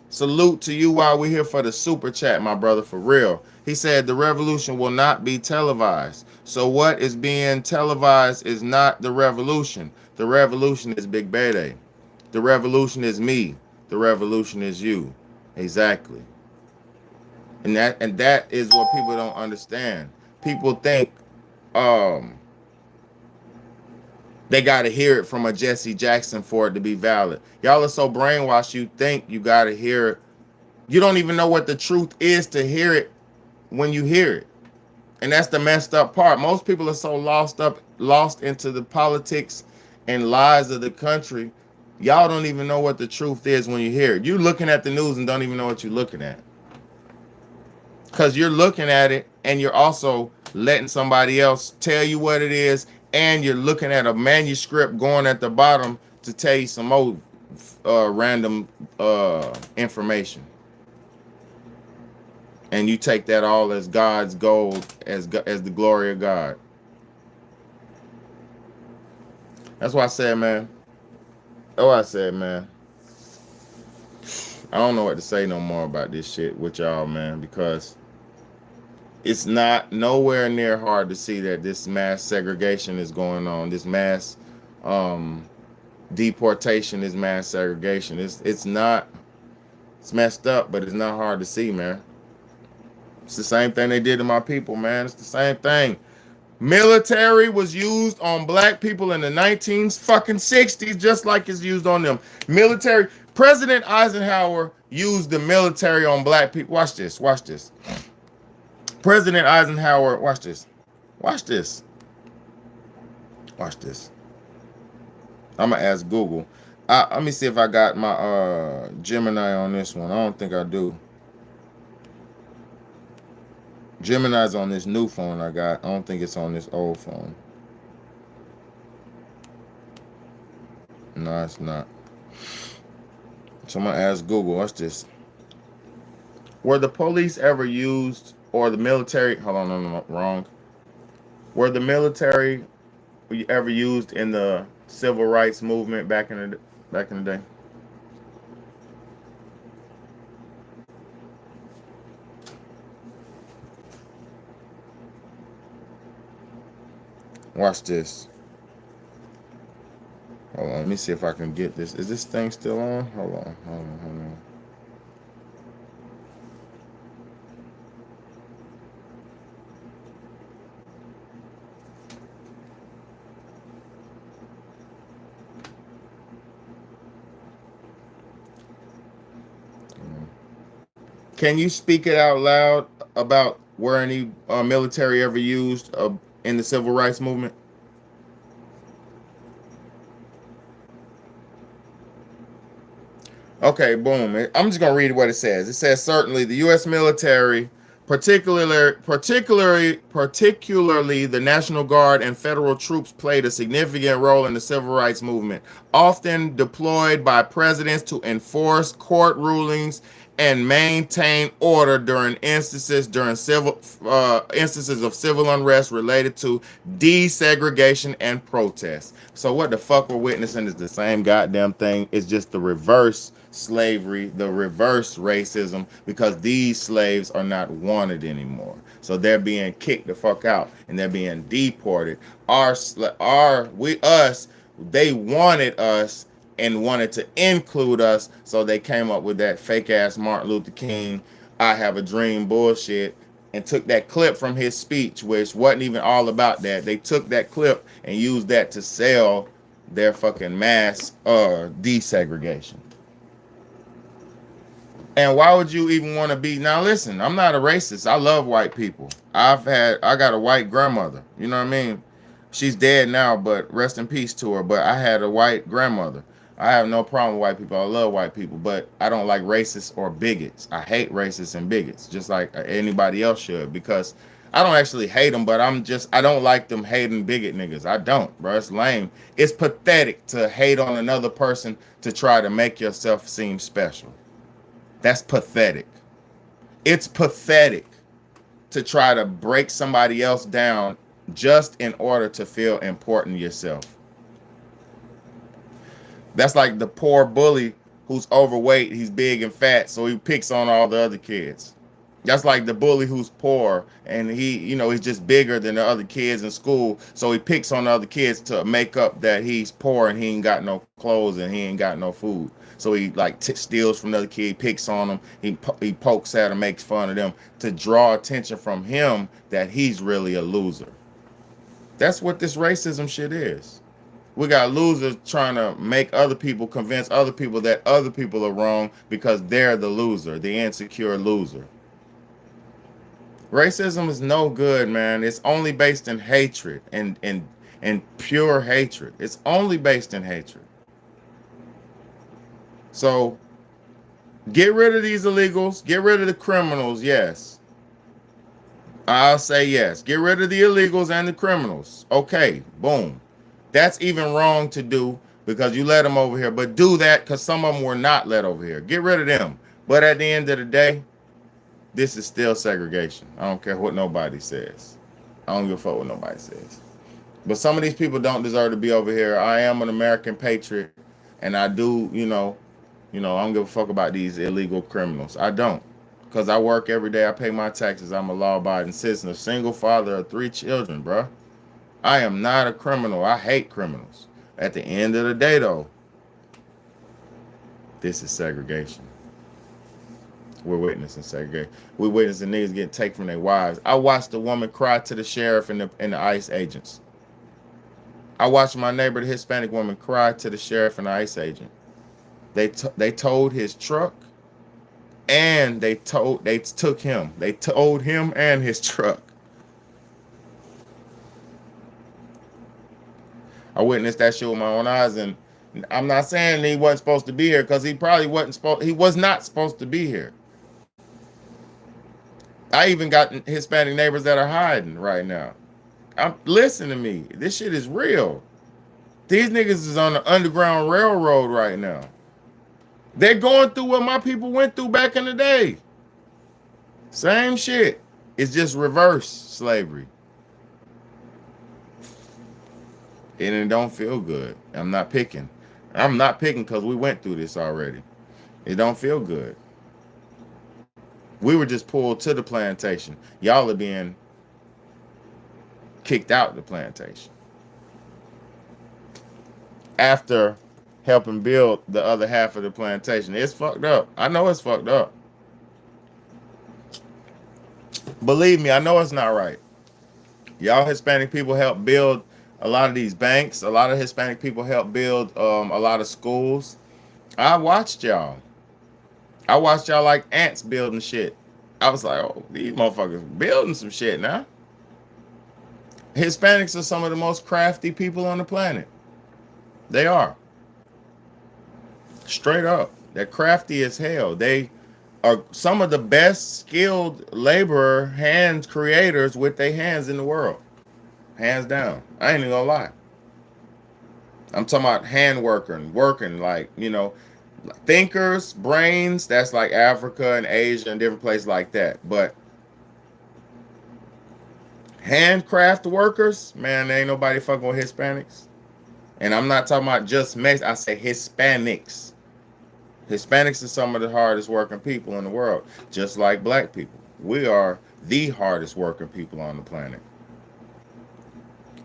Salute to you while we're here for the super chat, my brother, for real. He said the revolution will not be televised. So what is being televised is not the revolution. The revolution is Big Bede. The revolution is me. The revolution is you. Exactly. And that is what people don't understand. People think they got to hear it from a Jesse Jackson for it to be valid. Y'all are so brainwashed, you think you got to hear it. You don't even know what the truth is to hear it when you hear it. And that's the messed up part. Most people are so lost into the politics and lies of the country. Y'all don't even know what the truth is when you hear it. You're looking at the news and don't even know what you're looking at. Because you're looking at it and you're also letting somebody else tell you what it is. And you're looking at a manuscript going at the bottom to tell you some old random information. And you take that all as God's gold, as the glory of God. That's why I said, man. That's what I said, man. I don't know what to say no more about this shit with y'all, man, because it's not nowhere near hard to see that this mass segregation is going on. This mass deportation is mass segregation. It's messed up, but it's not hard to see, man. It's the same thing they did to my people, man. It's the same thing. Military was used on black people in the 1960s, just like it's used on them. Military. President Eisenhower used the military on black people. Watch this. Watch this. President Eisenhower. Watch this. Watch this. Watch this. I'm gonna ask Google. Let me see if I got my Gemini on this one. I don't think I do. Gemini's on this new phone I got. I don't think it's on this old phone. No, it's not. So I'm gonna ask Google. What's this? Were the police ever used, or the military? Hold on, no, wrong. Were the military ever used in the civil rights movement back in the day? Watch this. Hold on, let me see if I can get this. Is this thing still on? Hold on. Can you speak it out loud about were any military ever used in the civil rights movement? Okay, boom. I'm just gonna read what it says. It says certainly the U.S. military, particularly the National Guard and federal troops, played a significant role in the civil rights movement, often deployed by presidents to enforce court rulings and maintain order during instances of civil unrest related to desegregation and protests. So what the fuck we're witnessing is the same goddamn thing. It's just the reverse slavery, the reverse racism, because these slaves are not wanted anymore. So they're being kicked the fuck out and they're being deported. They wanted us and wanted to include us, so they came up with that fake ass Martin Luther King "I have a dream" bullshit and took that clip from his speech, which wasn't even all about that. They took that clip and used that to sell their fucking mass desegregation. And why would you even want to be? Now listen, I'm not a racist. I love white people. I got a white grandmother. You know what I mean? She's dead now, but rest in peace to her. But I had a white grandmother. I have no problem with white people. I love white people, but I don't like racists or bigots. I hate racists and bigots, just like anybody else should, because I don't actually hate them, but I don't like them hating bigot niggas. I don't, bro. It's lame. It's pathetic to hate on another person to try to make yourself seem special. That's pathetic. It's pathetic to try to break somebody else down just in order to feel important yourself. That's like the poor bully who's overweight, he's big and fat, so he picks on all the other kids. That's like the bully who's poor and he's just bigger than the other kids in school, so he picks on the other kids to make up that he's poor and he ain't got no clothes and he ain't got no food. So he steals from the other kid, picks on them, he pokes at them, makes fun of them to draw attention from him that he's really a loser. That's what this racism shit is. We got losers trying to make other people, convince other people that other people are wrong because they're the loser, the insecure loser. Racism is no good, man. It's only based in hatred and pure hatred. It's only based in hatred. So get rid of these illegals, get rid of the criminals, yes. I'll say yes. Get rid of the illegals and the criminals. Okay, boom. That's even wrong to do because you let them over here. But do that because some of them were not let over here. Get rid of them. But at the end of the day, this is still segregation. I don't care what nobody says. I don't give a fuck what nobody says. But some of these people don't deserve to be over here. I am an American patriot, and I do, I don't give a fuck about these illegal criminals. I don't. Because I work every day. I pay my taxes. I'm a law-abiding citizen, a single father of 3 children, bro. I am not a criminal. I hate criminals. At the end of the day, though, this is segregation. We're witnessing segregation. We're witnessing niggas getting taken from their wives. I watched a woman cry to the sheriff and the ICE agents. I watched my neighbor, the Hispanic woman, cry to the sheriff and the ICE agent. They towed his truck, and they took him. They towed him and his truck. I witnessed that shit with my own eyes, and I'm not saying he wasn't supposed to be here, because he probably wasn't supposed. He was not supposed to be here. I even got Hispanic neighbors that are hiding right now. Listen to me. This shit is real. These niggas is on the Underground Railroad right now. They're going through what my people went through back in the day. Same shit. It's just reverse slavery. And it don't feel good. I'm not picking because we went through this already. It don't feel good. We were just pulled to the plantation. Y'all are being kicked out the plantation after helping build the other half of the plantation. It's fucked up. I know it's fucked up. Believe me, I know it's not right. Y'all Hispanic people helped build a lot of these banks. A lot of Hispanic people helped build a lot of schools. I watched y'all like ants building shit. I was like, oh, these motherfuckers building some shit now. Hispanics are some of the most crafty people on the planet. They are. Straight up. They're crafty as hell. They are some of the best skilled laborer hands creators with their hands in the world. Hands down. I ain't even gonna lie. I'm talking about hand working like, thinkers, brains, that's like Africa and Asia and different places like that. But handcraft workers, man, there ain't nobody fucking with Hispanics. And I'm not talking about just Mexicans, I say Hispanics. Hispanics are some of the hardest working people in the world, just like black people. We are the hardest working people on the planet.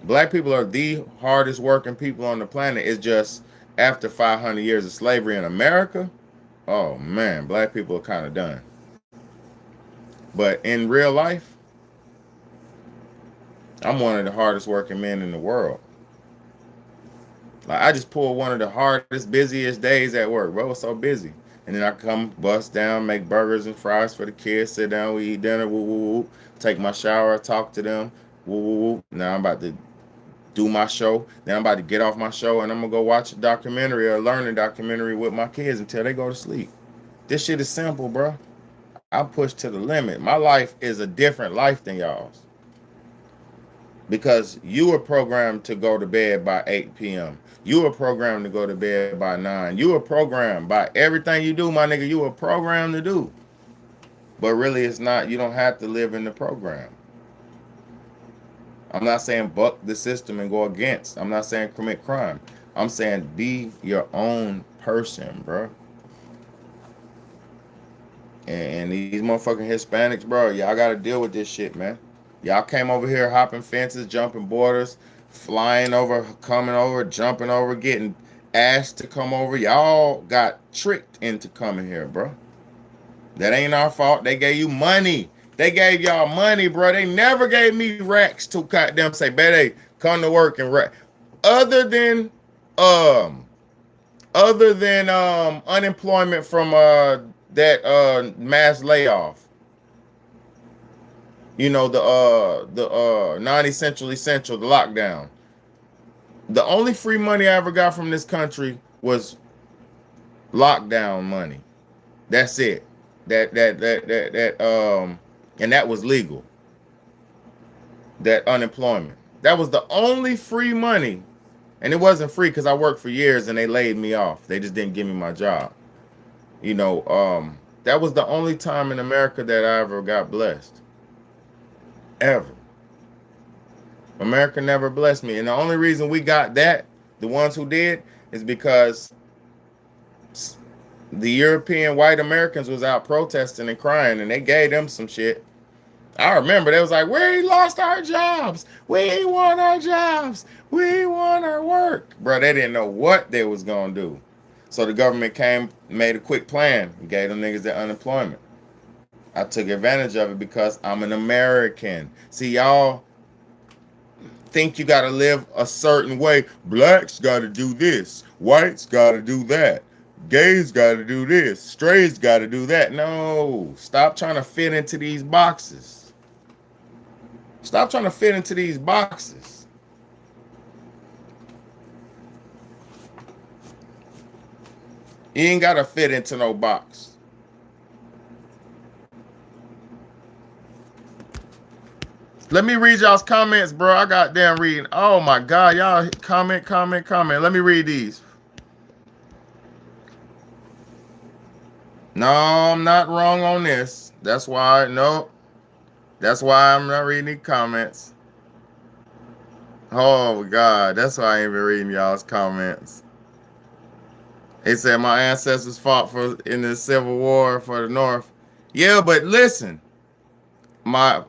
Black people are the hardest working people on the planet. It's just after 500 years of slavery in America, oh man, black people are kind of done. But in real life, I'm one of the hardest working men in the world. Like, I just pulled one of the hardest, busiest days at work, bro. It was so busy. And then I come, bust down, make burgers and fries for the kids, sit down, we eat dinner, woo, woo, woo. Take my shower, talk to them, woo, woo, woo. Now I'm about to do my show. Then I'm about to get off my show, and I'm going to go watch a documentary or a learning documentary with my kids until they go to sleep. This shit is simple, bro. I'm pushed to the limit. My life is a different life than y'all's. Because you were programmed to go to bed by 8 p.m. You were programmed to go to bed by 9. You were programmed by everything you do, my nigga. You were programmed to do. But really, it's not. You don't have to live in the program. I'm not saying buck the system and go against. I'm not saying commit crime. I'm saying be your own person, bro. And these motherfucking Hispanics, bro, y'all got to deal with this shit, man. Y'all came over here hopping fences, jumping borders, flying over, coming over, jumping over, getting asked to come over. Y'all got tricked into coming here, bro. That ain't our fault. They gave you money. They gave y'all money, bro. They never gave me racks to cut them say, "Better come to work and rack." Other than unemployment from that mass layoff. The non-essential, the lockdown. The only free money I ever got from this country was lockdown money. That's it. And that was legal. That unemployment. That was the only free money. And it wasn't free because I worked for years and they laid me off. They just didn't give me my job. That was the only time in America that I ever got blessed. Ever. America never blessed me. And the only reason we got that, the ones who did, is because the European white Americans was out protesting and crying, and they gave them some shit. I remember they was like, we lost our jobs. We want our jobs. We want our work. Bro, they didn't know what they was going to do. So the government came, made a quick plan, and gave them niggas their unemployment. I took advantage of it because I'm an American. See, y'all think you got to live a certain way. Blacks got to do this. Whites got to do that. Gays got to do this. Straights got to do that. No. Stop trying to fit into these boxes. Stop trying to fit into these boxes. You ain't got to fit into no box. Let me read y'all's comments, bro. I got damn reading. Oh my God, y'all comment. Let me read these. No, I'm not wrong on this. That's why, nope. That's why I'm not reading the comments. Oh God, that's why I ain't even reading y'all's comments. They said my ancestors fought in the Civil War for the North. Yeah, but listen. My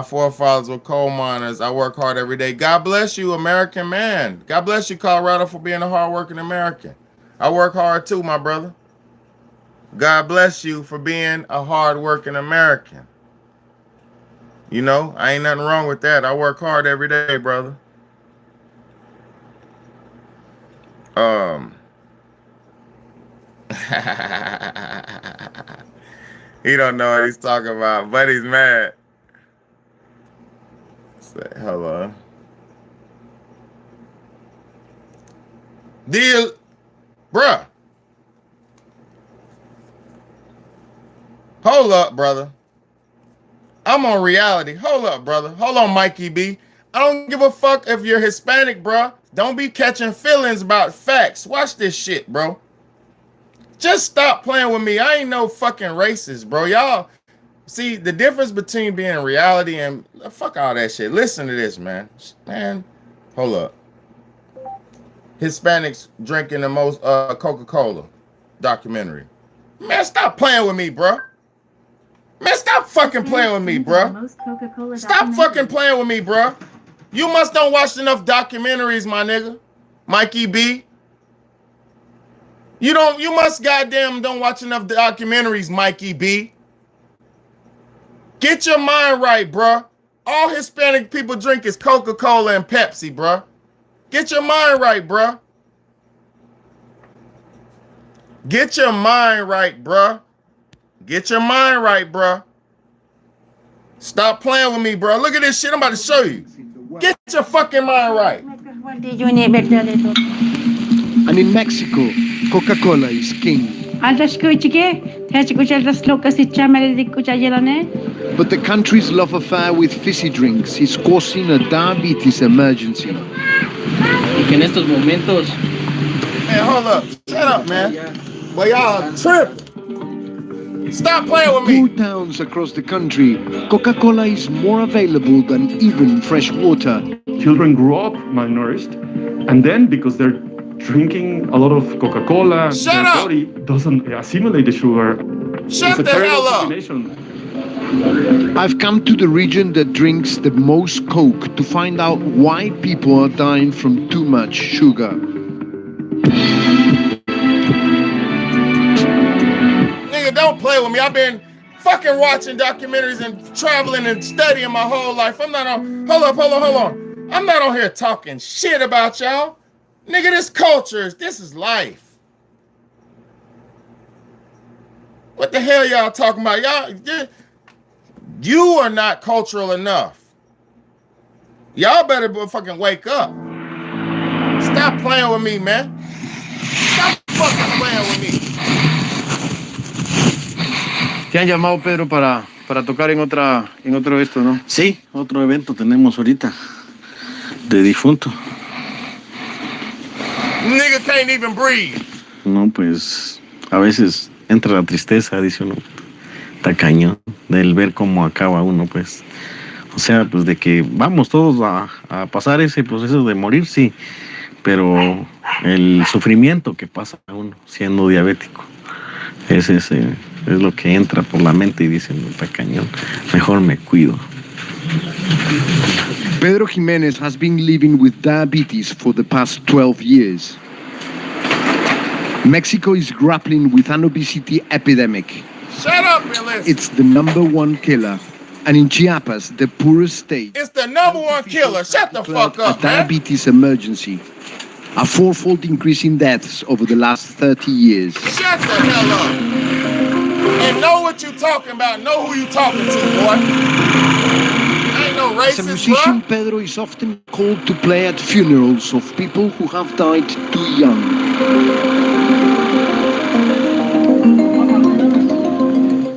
forefathers were coal miners. I work hard every day. God bless you, American man. God bless you, Colorado, for being a hardworking American. I work hard too, my brother. God bless you for being a hardworking American. You know, I ain't nothing wrong with that. I work hard every day, brother. He don't know what he's talking about, but he's mad. Say hello. Deal, bruh. Hold up, brother. I'm on reality. Hold up, brother. Hold on, Mikey B. I don't give a fuck if you're Hispanic, bruh. Don't be catching feelings about facts. Watch this shit, bro. Just stop playing with me. I ain't no fucking racist, bro. Y'all see the difference between being reality and fuck all that shit. Listen to this, man. Man, hold up. Hispanics drinking the most Coca-Cola documentary. Man, stop playing with me, bro. Man, stop fucking playing with me, bro. Stop fucking playing with me, bro. You must don't watch enough documentaries, my nigga. Mikey B. You must goddamn don't watch enough documentaries, Mikey B. Get your mind right, bro. All Hispanic people drink is Coca-Cola and Pepsi, bro. Get your mind right, bro. Get your mind right, bro. Get your mind right, bro. Stop playing with me, bro. Look at this shit. I'm about to show you. Get your fucking mind right. And in Mexico, Coca-Cola is king. But the country's love affair with fizzy drinks is causing a diabetes emergency. Man, hold up. Shut up, man. Well, y'all tripping. Stop playing with me. In towns across the country, Coca-Cola is more available than even fresh water. Children grow up malnourished, and then because they're drinking a lot of Coca-Cola, their body doesn't assimilate the sugar. Shut the hell up. I've come to the region that drinks the most Coke to find out why people are dying from too much sugar. Nigga, don't play with me. I've been fucking watching documentaries and traveling and studying my whole life. I'm not on. Hold on. I'm not on here talking shit about y'all. Nigga, this culture, this is life. What the hell y'all talking about? You are not cultural enough. Y'all better fucking wake up. Stop playing with me, man. Stop fucking playing with me. Te han llamado, Pedro, para tocar en otro esto, ¿no? Sí, otro evento tenemos ahorita de difunto. Nigga can't even breathe. No, pues a veces entra la tristeza, dice uno. Está cañón del ver cómo acaba uno, pues. O sea, pues de que vamos todos a pasar ese proceso de morir, sí. Pero el sufrimiento que pasa uno siendo diabético, es lo que entra por la mente y dicen, está cañón, mejor me cuido. Pedro Jimenez has been living with diabetes for the past 12 years. Mexico is grappling with an obesity epidemic. Shut up and listen. It's the #1 killer. And in Chiapas, the poorest state, It's the #1 killer. Shut the fuck up, a diabetes emergency. A fourfold increase in deaths over the last 30 years. Shut the hell up. And know what you talking about. Know who you talking to, boy. Ain't no racist, As a musician, bro. Pedro is often called to play at funerals of people who have died too young.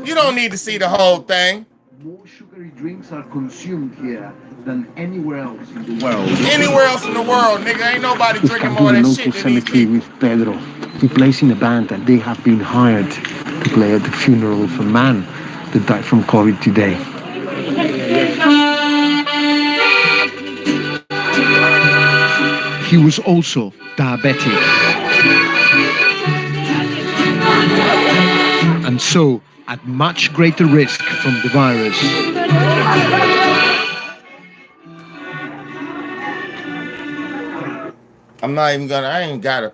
You don't need to see the whole thing. More sugary drinks are consumed here than anywhere else in the world. Anywhere else in the world, nigga, ain't nobody drinking more of that shit than these people. With Pedro. He plays in a band and they have been hired to play at the funeral of a man that died from COVID today. He was also diabetic. And so, at much greater risk from the virus. I ain't gotta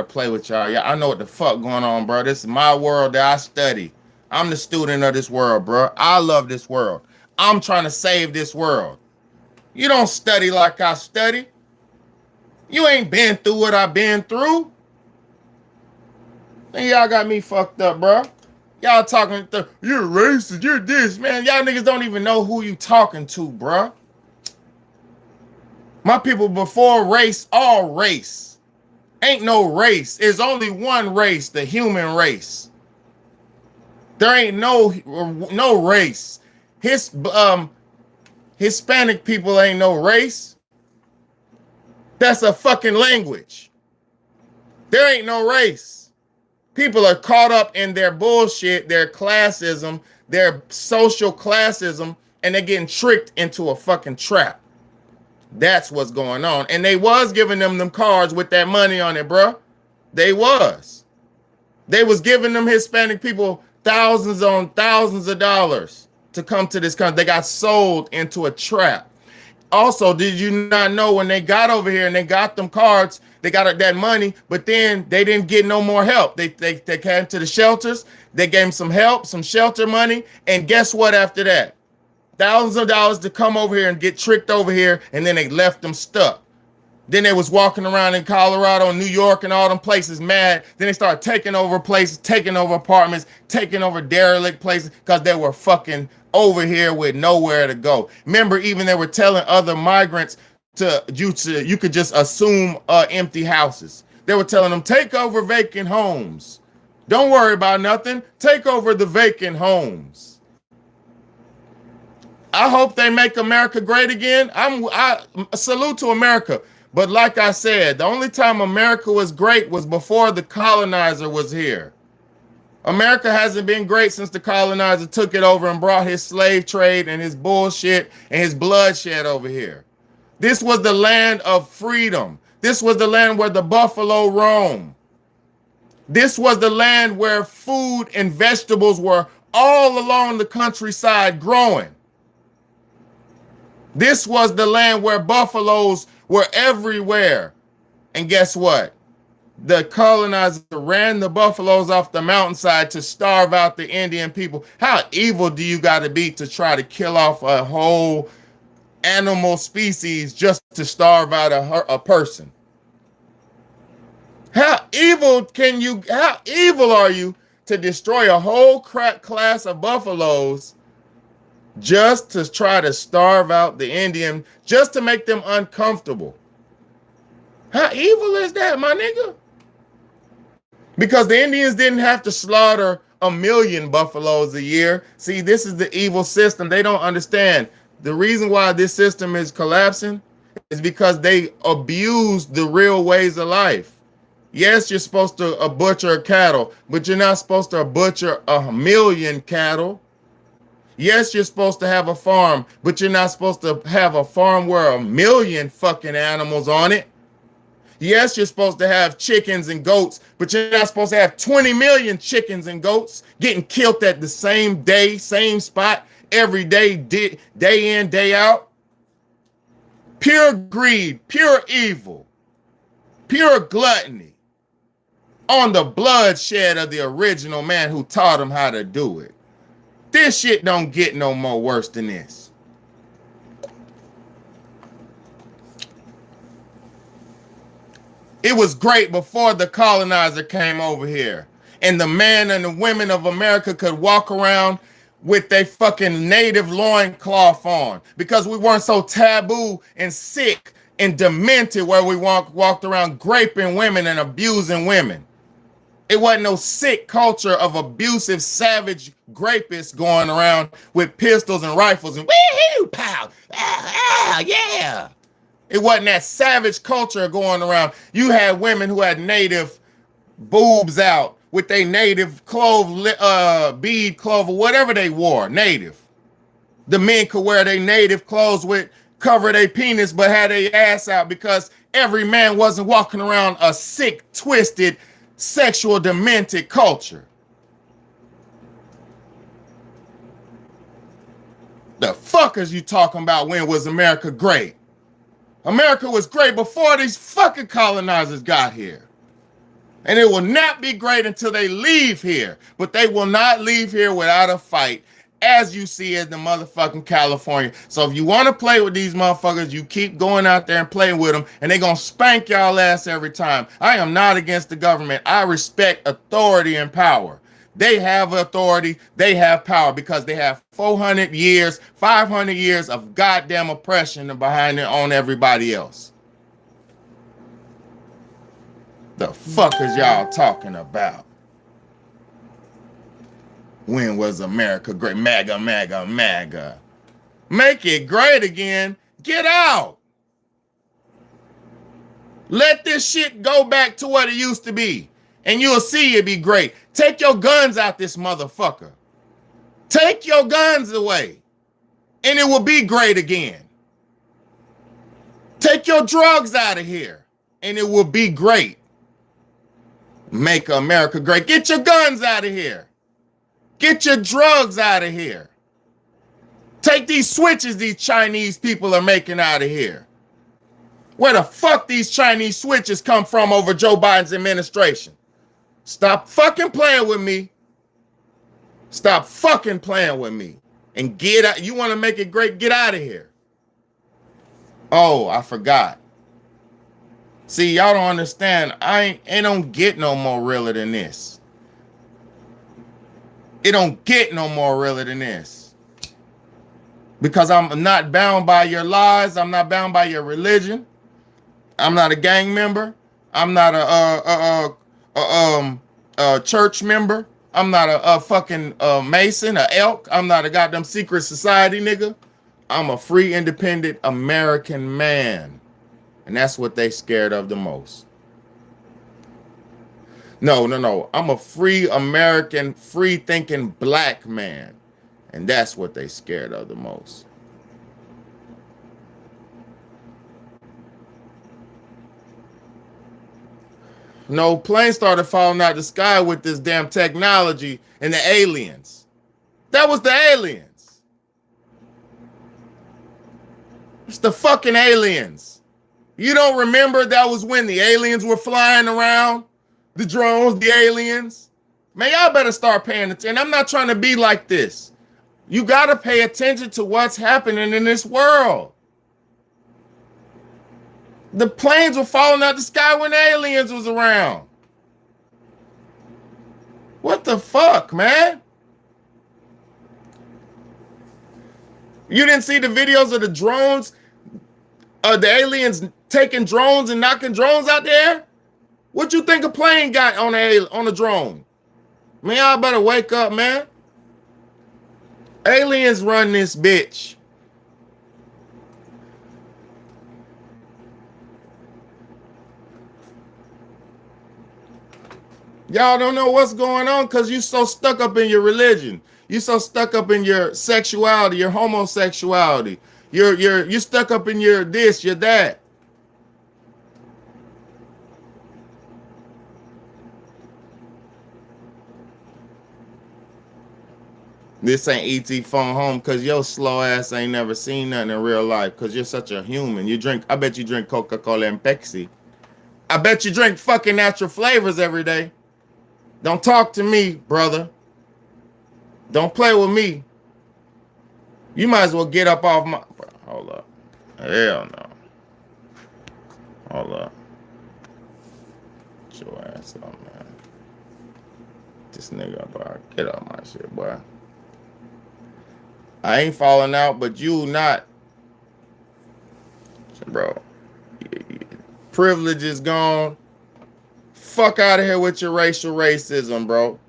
play with y'all. Yeah, I know what the fuck going on, bro. This is my world that I study. I'm the student of this world, bro. I love this world. I'm trying to save this world. You don't study like I study. You ain't been through what I've been through. And y'all got me fucked up, bro. Y'all talking, you're racist, you're this, man. Y'all niggas don't even know who you talking to, bro. My people before race, all race. Ain't no race. There's only one race, the human race. There ain't no race. Hispanic people ain't no race. That's a fucking language. There ain't no race. People are caught up in their bullshit, their classism, their social classism, and they're getting tricked into a fucking trap. That's what's going on. And they was giving them cards with that money on it, bro. They was giving them Hispanic people thousands on thousands of dollars to come to this country. They got sold into a trap. Also, did you not know when they got over here and they got them cards, they got that money, but then they didn't get no more help. They came to the shelters. They gave them some help, some shelter money. And guess what after that? Thousands of dollars to come over here and get tricked over here, and then they left them stuck. Then they was walking around in Colorado and New York and all them places mad. Then they started taking over places, taking over apartments, taking over derelict places because they were fucking over here with nowhere to go. Remember, even they were telling other migrants you could just assume empty houses. They were telling them, take over vacant homes. Don't worry about nothing. Take over the vacant homes. I hope they make America great again. I salute to America. But like I said, the only time America was great was before the colonizer was here. America hasn't been great since the colonizer took it over and brought his slave trade and his bullshit and his bloodshed over here. This was the land of freedom. This was the land where the buffalo roam. This was the land where food and vegetables were all along the countryside growing. This was the land where buffaloes were everywhere. And guess what? The colonizer ran the buffaloes off the mountainside to starve out the Indian people. How evil do you got to be to try to kill off a whole animal species just to starve out a person? How evil are you to destroy a whole class of buffaloes just to try to starve out the Indian, just to make them uncomfortable? How evil is that, my nigga? Because the Indians didn't have to slaughter 1 million buffaloes a year. See, this is the evil system. They don't understand. The reason why this system is collapsing is because they abuse the real ways of life. Yes, you're supposed to butcher cattle, but you're not supposed to butcher 1 million cattle. Yes, you're supposed to have a farm, but you're not supposed to have a farm where 1 million fucking animals on it. Yes, you're supposed to have chickens and goats, but you're not supposed to have 20 million chickens and goats getting killed at the same day, same spot, every day, day in, day out. Pure greed, pure evil, pure gluttony. on the bloodshed of the original man who taught him how to do it. This shit don't get no more worse than this. It was great before the colonizer came over here. And the men and the women of America could walk around with their fucking native loincloth on. Because we weren't so taboo and sick and demented where we walked around raping women and abusing women. It wasn't no sick culture of abusive, savage rapists going around with pistols and rifles and wee-hoo, pow, yeah. It wasn't that savage culture going around. You had women who had native boobs out with their native bead clove or whatever they wore, native. The men could wear their native clothes with cover their penis but had their ass out because every man wasn't walking around a sick, twisted, sexual, demented culture. The fuck is you talking about? When was America great? America was great before these fucking colonizers got here. And it will not be great until they leave here. But they will not leave here without a fight, as you see in the motherfucking California. So if you want to play with these motherfuckers, you keep going out there and playing with them, and they're going to spank y'all ass every time. I am not against the government. I respect authority and power. They have authority. They have power because they have 400 years, 500 years of goddamn oppression behind it on everybody else. The fuck is y'all talking about? When was America great? MAGA, MAGA, MAGA. Make it great again. Get out. Let this shit go back to what it used to be. And you'll see it be great. Take your guns out this motherfucker. Take your guns away. And it will be great again. Take your drugs out of here. And it will be great. Make America great. Get your guns out of here. Get your drugs out of here. Take these switches these Chinese people are making out of here. Where the fuck these Chinese switches come from over Joe Biden's administration? Stop fucking playing with me. Stop fucking playing with me. And get out. You want to make it great? Get out of here. Oh, I forgot. See, y'all don't understand. It don't get no more realer than this. It don't get no more realer than this. Because I'm not bound by your lies. I'm not bound by your religion. I'm not a gang member. I'm not a church member. I'm not a fucking Mason, a elk. I'm not a goddamn secret society nigga. I'm a free, independent American man. And that's what they scared of the most. No. I'm a free American, free thinking black man. And that's what they scared of the most. No, planes started falling out the sky with this damn technology and the aliens. That was the aliens. It's the fucking aliens. You don't remember that was when the aliens were flying around? The drones, the aliens? Man, y'all better start paying attention. I'm not trying to be like this. You got to pay attention to what's happening in this world. The planes were falling out the sky when the aliens was around. What the fuck, man? You didn't see the videos of the drones? The aliens taking drones and knocking drones out there? What you think a plane got on a drone? Man, y'all better wake up, man. Aliens run this bitch. Y'all don't know what's going on because you so stuck up in your religion. You so stuck up in your sexuality, your homosexuality. You're stuck up in your this, your that. This ain't E.T. phone home because your slow ass ain't never seen nothing in real life because you're such a human. I bet you drink Coca-Cola and Pepsi. I bet you drink fucking natural flavors every day. Don't talk to me, brother. Don't play with me. You might as well get up off my... Hold up. Hell no. Hold up. Get your ass up, man. This nigga, boy. Get off my shit, boy. I ain't falling out, but you not. Bro. Privilege is gone. Fuck out of here with your racial racism, bro.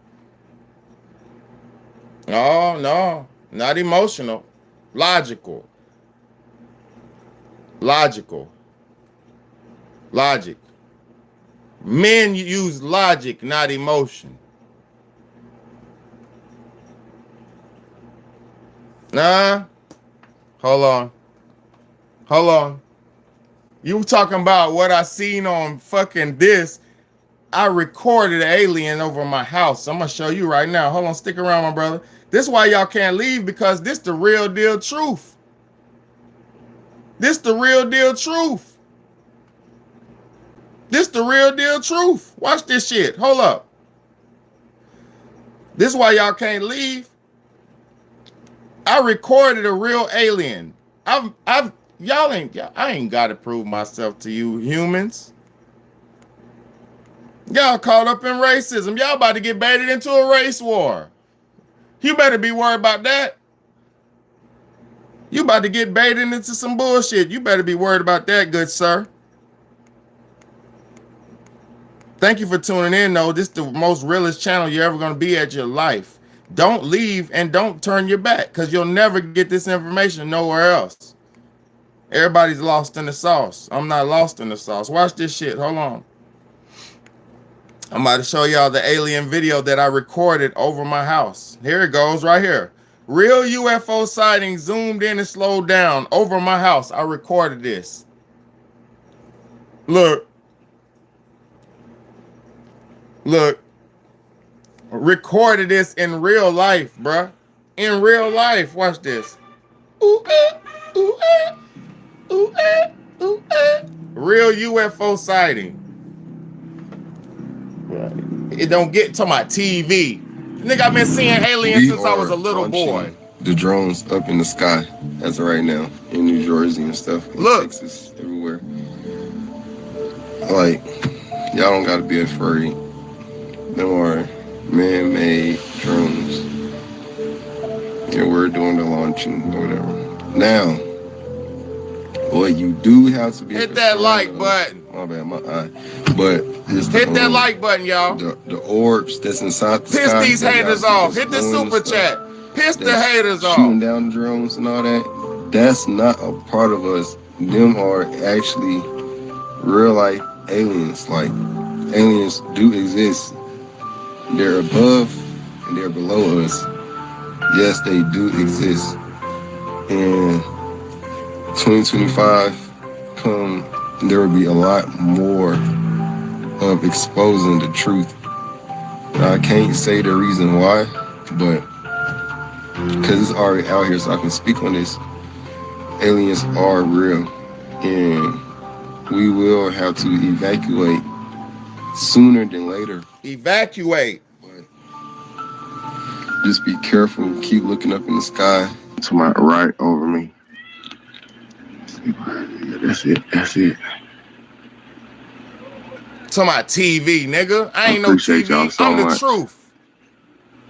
Oh, no. Not emotional. Logical. Logical. Logic. Men use logic, not emotion. Nah. Hold on. Hold on. You talking about what I seen on fucking this. I recorded an alien over my house. I'm going to show you right now. Hold on. Stick around, my brother. This is why y'all can't leave, because this the real deal truth. This the real deal truth. This the real deal truth. Watch this shit. Hold up. This is why y'all can't leave. I recorded a real alien. I ain't got to prove myself to you humans. Y'all caught up in racism. Y'all about to get baited into a race war. You better be worried about that. You about to get baited into some bullshit. You better be worried about that, good sir. Thank you for tuning in, though. This is the most realest channel you're ever going to be at your life. Don't leave and don't turn your back, because you'll never get this information nowhere else. Everybody's lost in the sauce. I'm not lost in the sauce. Watch this shit. Hold on. I'm about to show y'all the alien video that I recorded over my house. Here it goes right here. Real UFO sightings zoomed in and slowed down over my house. I recorded this. Look. Look. Recorded this in real life, bruh. In real life. Watch this. Ooh, ooh, ooh, ooh, real UFO sighting. It don't get to my TV. Nigga, I've been seeing aliens since I was a little boy. The drones up in the sky as of right now in New Jersey and stuff. In Texas, everywhere. Like, y'all don't gotta be afraid. Them are man-made drones. And we're doing the launching or whatever. Now, what you do have to be hit that like button. My bad, my eye. But hit that like button, y'all. The orbs that's inside the sky. Piss these haters off. Hit the super chat. Piss the haters off. Shooting down the drones and all that. That's not a part of us. Them are actually real life aliens. Like, aliens do exist. They're above and they're below us. Yes, they do exist. And 2025 come, there will be a lot more of exposing the truth. Now, I can't say the reason why, but because it's already out here, so I can speak on this. Aliens are real, and we will have to evacuate sooner than later. Evacuate. But just be careful. Keep looking up in the sky. To my right over me. That's it. That's it. To my TV, nigga. I ain't no TV. Y'all so I'm the much. Truth.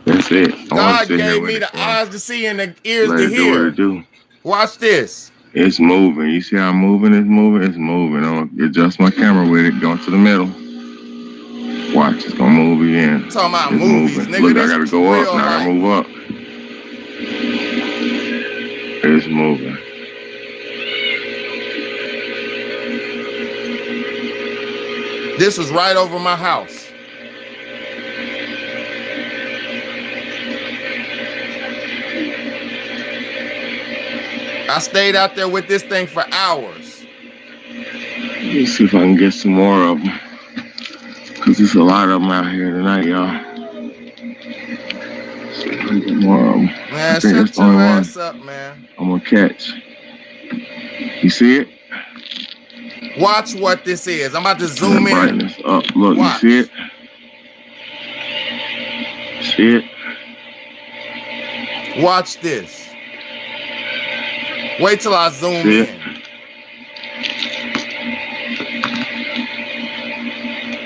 That's it. God gave me the eyes to see and the ears to hear. What it do. Watch this. It's moving. You see how I'm moving? It's moving. It's moving. I'm gonna adjust my camera with it. Going to the middle. Watch. It's gonna move again. Talking about it's movies, moving. nigga. Look, I gotta go up. Now I gotta move up. It's moving. This was right over my house. I stayed out there with this thing for hours. Let me see if I can get some more of them. Because there's a lot of them out here tonight, y'all. See if I can get more of them. Man, shut your ass up, man. I'm going to catch. You see it? Watch what this is. I'm about to zoom in. Brightness up. Look, watch. You see it? Shit. Watch this. Wait till I zoom Shit. in.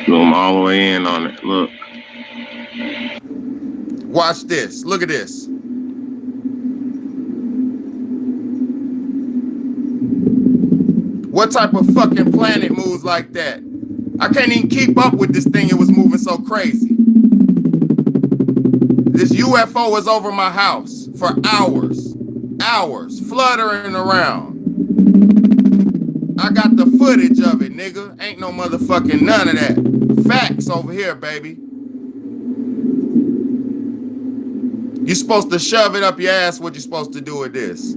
Zoom all the way in on it. Look. Watch this. Look at this. What type of fucking planet moves like that? I can't even keep up with this thing. It was moving so crazy. This UFO was over my house for hours, fluttering around. I got the footage of it, nigga. Ain't no motherfucking none of that. Facts over here, baby. You're supposed to shove it up your ass. What you supposed to do with this?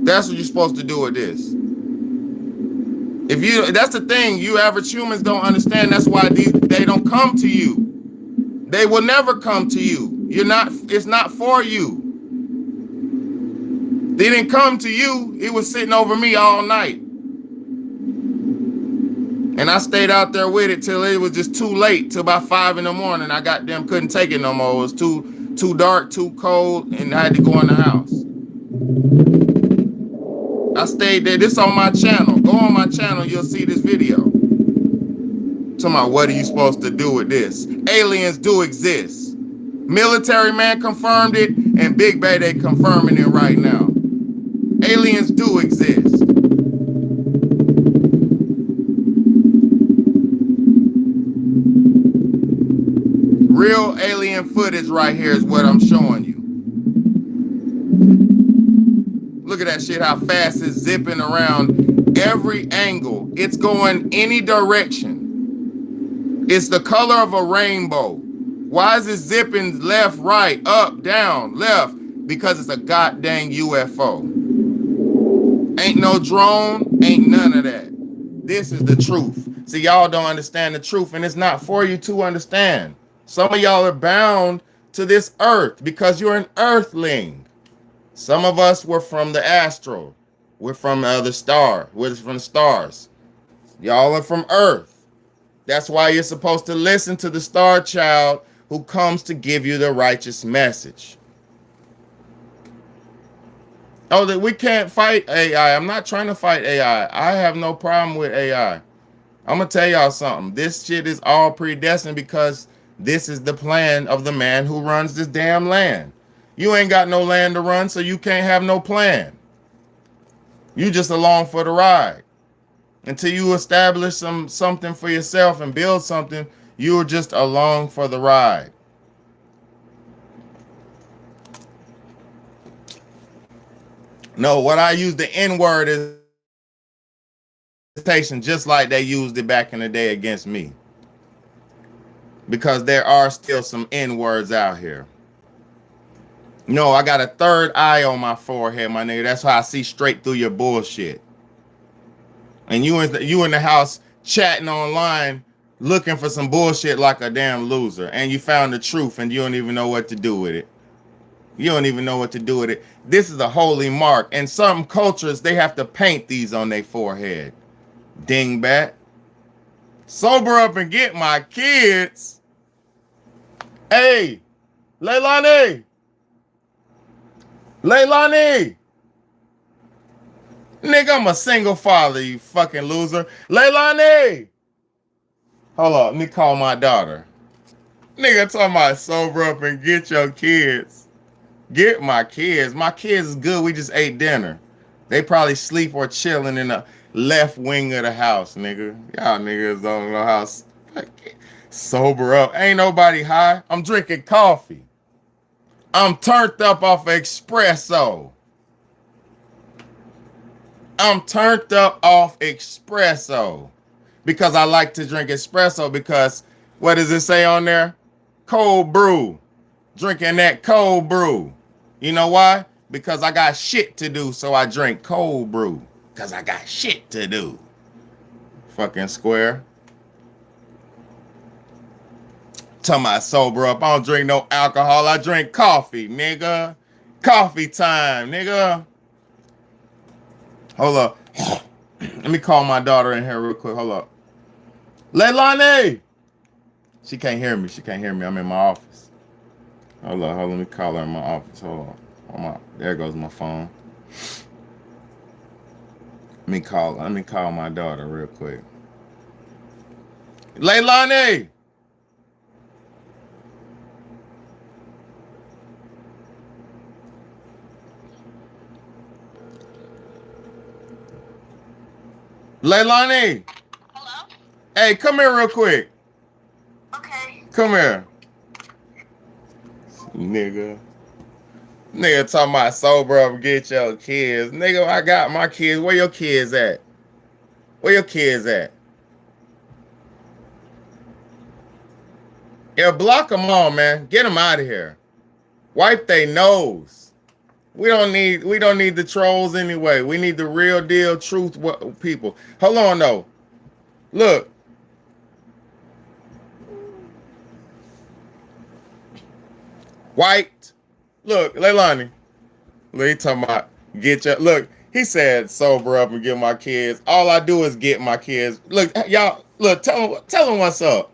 That's what you're supposed to do with this. That's the thing, you average humans don't understand. That's why they don't come to you. They will never come to you. It's not for you. They didn't come to you. It was sitting over me all night. And I stayed out there with it till it was just too late, till about 5 in the morning. I goddamn couldn't take it no more. It was too dark, too cold, and I had to go in the house. I stayed there. This on my channel. Go on my channel, you'll see this video. Talking about what are you supposed to do with this? Aliens do exist. Military man confirmed it, and Big Bay they confirming it right now. Aliens do exist. Real alien footage right here is what I'm showing you. Look at that shit, how fast it's zipping around every angle. It's going any direction. It's the color of a rainbow. Why is it zipping left, right, up, down, left? Because it's a goddamn UFO. Ain't no drone, ain't none of that. This is the truth. See, y'all don't understand the truth, and it's not for you to understand. Some of y'all are bound to this earth because you're an earthling. Some of us were from the astral. We're from the other star. We're from the stars. Y'all are from Earth. That's why you're supposed to listen to the star child who comes to give you the righteous message. Oh, that we can't fight AI. I'm not trying to fight AI. I have no problem with AI. I'm going to tell y'all something. This shit is all predestined because this is the plan of the man who runs this damn land. You ain't got no land to run, so you can't have no plan. You just along for the ride. Until you establish something for yourself and build something, you're just along for the ride. No, what I use the N-word is just like they used it back in the day against me. Because there are still some N-words out here. No, I got a third eye on my forehead, my nigga. That's how I see straight through your bullshit. And you in the house chatting online, looking for some bullshit like a damn loser. And you found the truth and you don't even know what to do with it. You don't even know what to do with it. This is a holy mark. And some cultures, they have to paint these on their forehead. Dingbat. Sober up and get my kids. Hey, Leilani. Leilani. Nigga, I'm a single father, you fucking loser. Leilani. Hold on, let me call my daughter. Nigga talking about sober up and get your kids. Get my kids. My kids is good. We just ate dinner. They probably sleep or chilling in the left wing of the house, nigga. Y'all niggas don't know how sober up. Ain't nobody high. I'm drinking coffee. I'm turned up off of espresso. I'm turned up off espresso because I like to drink espresso because what does it say on there? Cold brew. Drinking that cold brew. You know why? Because I got shit to do, so I drink cold brew. Because I got shit to do. Fucking square. Talking about sober up. I don't drink no alcohol. I drink coffee, nigga. Coffee time, nigga. Hold up. Let me call my daughter in here real quick. Hold up. Leilani! She can't hear me. She can't hear me. I'm in my office. Hold on, let me call her in my office. Hold on. There goes my phone. Let me call my daughter real quick. Leilani! Leilani! Hello? Hey, come here real quick. Okay. Come here. Nigga talking about sober up and get your kids. Nigga, I got my kids. Where your kids at? Where your kids at? Yeah, block them all, man. Get them out of here. Wipe their nose. We don't need the trolls anyway. We need the real deal truth people. Hold on though. Look. White. Look, Leilani. Look, he talking about look, he said sober up and get my kids. All I do is get my kids. Look, y'all, look, tell him what's up.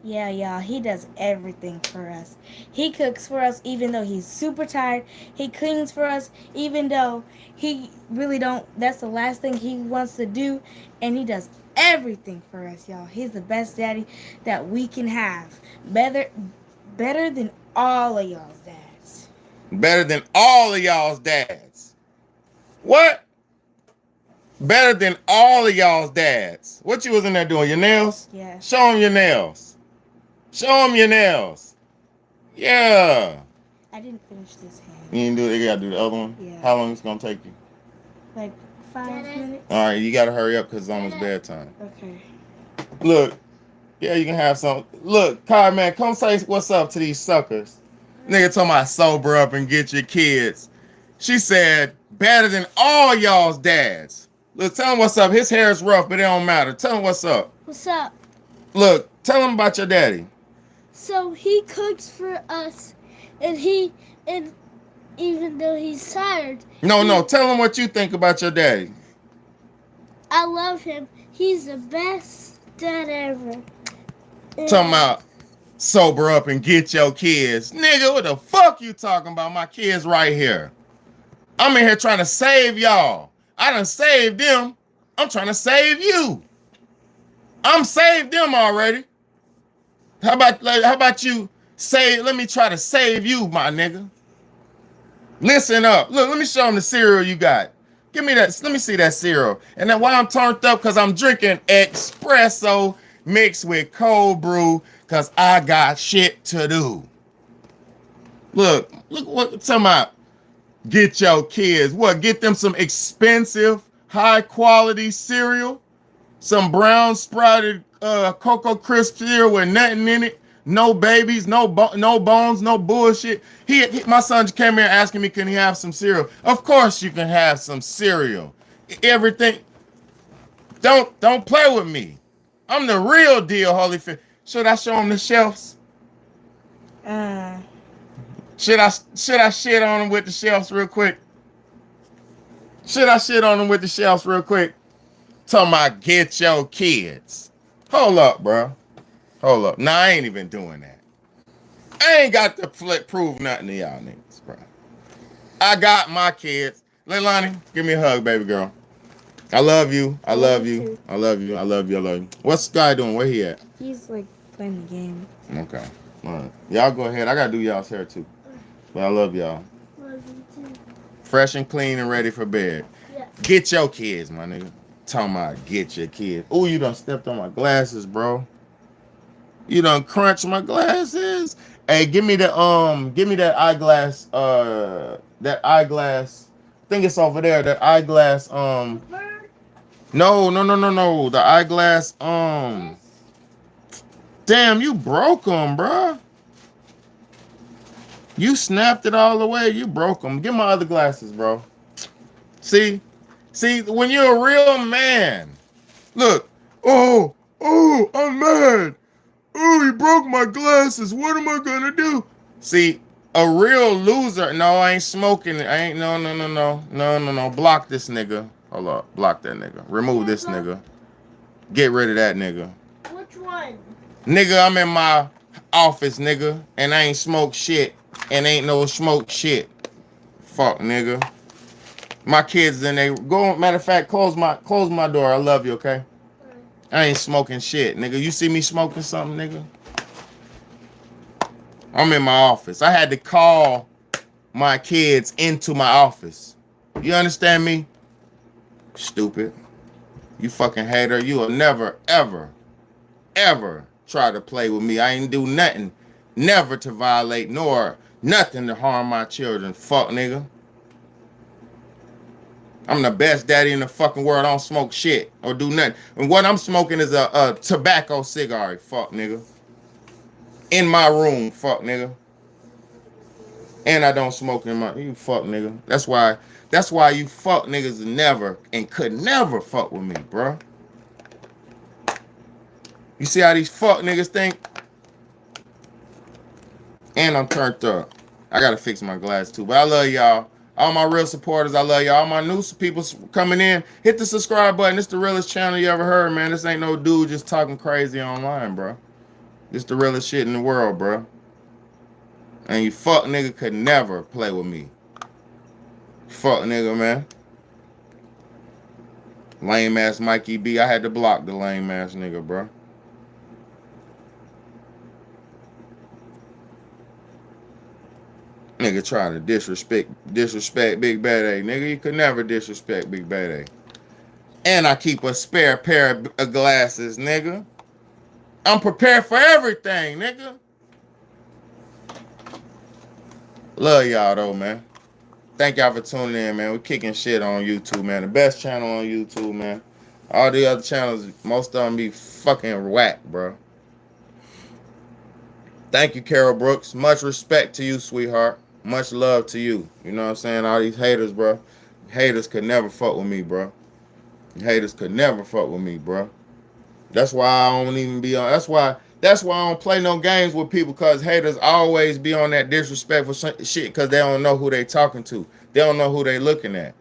Yeah, y'all, he does everything for us. He cooks for us even though he's super tired. He cleans for us even though he really don't. That's the last thing he wants to do. And he does everything for us, y'all. He's the best daddy that we can have. Better than all of y'all's dads. Better than all of y'all's dads. What? Better than all of y'all's dads. What you was in there doing? Your nails? Yeah. Show him your nails. Show him your nails. Yeah. I didn't finish this hand. You didn't do it? You gotta do the other one? Yeah. How long is it gonna take you? Like 5 minutes. All right, you gotta hurry up because it's almost bedtime. Okay. Look, yeah, you can have some. Look, Kai, man, come say what's up to these suckers. Nigga talking about sober up and get your kids. She said, better than all y'all's dads. Look, tell him what's up. His hair is rough, but it don't matter. Tell him what's up. What's up? Look, tell him about your daddy. So he cooks for us, and even though he's tired. No, tell him what you think about your daddy. I love him. He's the best dad ever. Talking about sober up and get your kids. Nigga, what the fuck you talking about? My kids right here. I'm in here trying to save y'all. I done saved them. I'm trying to save you. I'm saved them already. How about you let me try to save you, my nigga. Listen up. Look, let me show them the cereal you got. Give me that. Let me see that cereal. And then why I'm turned up, because I'm drinking espresso mixed with cold brew, because I got shit to do. Look what I'm talking about. Get your kids. What? Get them some expensive, high quality cereal. Some brown sprouted Cocoa Crisp cereal with nothing in it. No babies, no bones, no bullshit. My son came here asking me, can he have some cereal? Of course you can have some cereal. Everything. Don't play with me. I'm the real deal, Holyfield. Should I show him the shelves? Should I shit on him with the shelves real quick? Talking about get your kids. Hold up, bro. Hold up. Nah, I ain't even doing that. I ain't got to prove nothing to y'all niggas, bro. I got my kids. Leilani, give me a hug, baby girl. I love you. I love you. I love you. I love you. I love you. What's Sky doing? Where he at? He's like playing the game. Okay. All right. Y'all go ahead. I gotta do y'all's hair too. But I love y'all. Love you too. Fresh and clean and ready for bed. Yeah. Get your kids, my nigga. Talking about get your kids. Oh, you done stepped on my glasses, bro. You done crunched my glasses. Hey, give me that eyeglass. That eyeglass. I think it's over there. That eyeglass. No. The eyeglass. Damn, you broke them, bro. You snapped it all the way. You broke them. Get my other glasses, bro. See, when you're a real man, look. Oh, I'm mad. Oh, he broke my glasses. What am I gonna do? See, a real loser. No, I ain't smoking. I ain't. No. Block this nigga. Hold up. Block that nigga. Remove this nigga. Get rid of that nigga. Which one? Nigga, I'm in my office, nigga, and I ain't smoke shit, and ain't no smoke shit. Fuck, nigga. My kids in there. Go. Matter of fact, close my door. I love you, okay? I ain't smoking shit, nigga. You see me smoking something, nigga? I'm in my office. I had to call my kids into my office. You understand me? Stupid. You fucking hater. You will never, ever, ever try to play with me. I ain't do nothing. Never to violate nor nothing to harm my children. Fuck, nigga. I'm the best daddy in the fucking world. I don't smoke shit or do nothing. And what I'm smoking is a tobacco cigar. Fuck, nigga. In my room. Fuck, nigga. And I don't smoke in my... You fuck, nigga. That's why you fuck niggas never and could never fuck with me, bro. You see how these fuck niggas think? And I'm turned up. I gotta fix my glass too. But I love y'all. All my real supporters, I love y'all. All my new people coming in, hit the subscribe button. It's the realest channel you ever heard, man. This ain't no dude just talking crazy online, bro. This the realest shit in the world, bro. And you fuck nigga could never play with me. Fuck nigga, man. Lame ass Mikey B. I had to block the lame ass nigga, bro. Nigga trying to disrespect Big Bad A. Nigga, you could never disrespect Big Bad A. And I keep a spare pair of glasses, nigga. I'm prepared for everything, nigga. Love y'all though, man. Thank y'all for tuning in, man. We're kicking shit on YouTube, man. The best channel on YouTube, man. All the other channels, most of them be fucking whack, bro. Thank you, Carol Brooks. Much respect to you, sweetheart. Much love to you. You know what I'm saying? All these haters, bro. Haters could never fuck with me, bro. Haters could never fuck with me, bro. That's why I don't even be on. That's why I don't play no games with people, because haters always be on that disrespectful shit because they don't know who they talking to. They don't know who they looking at.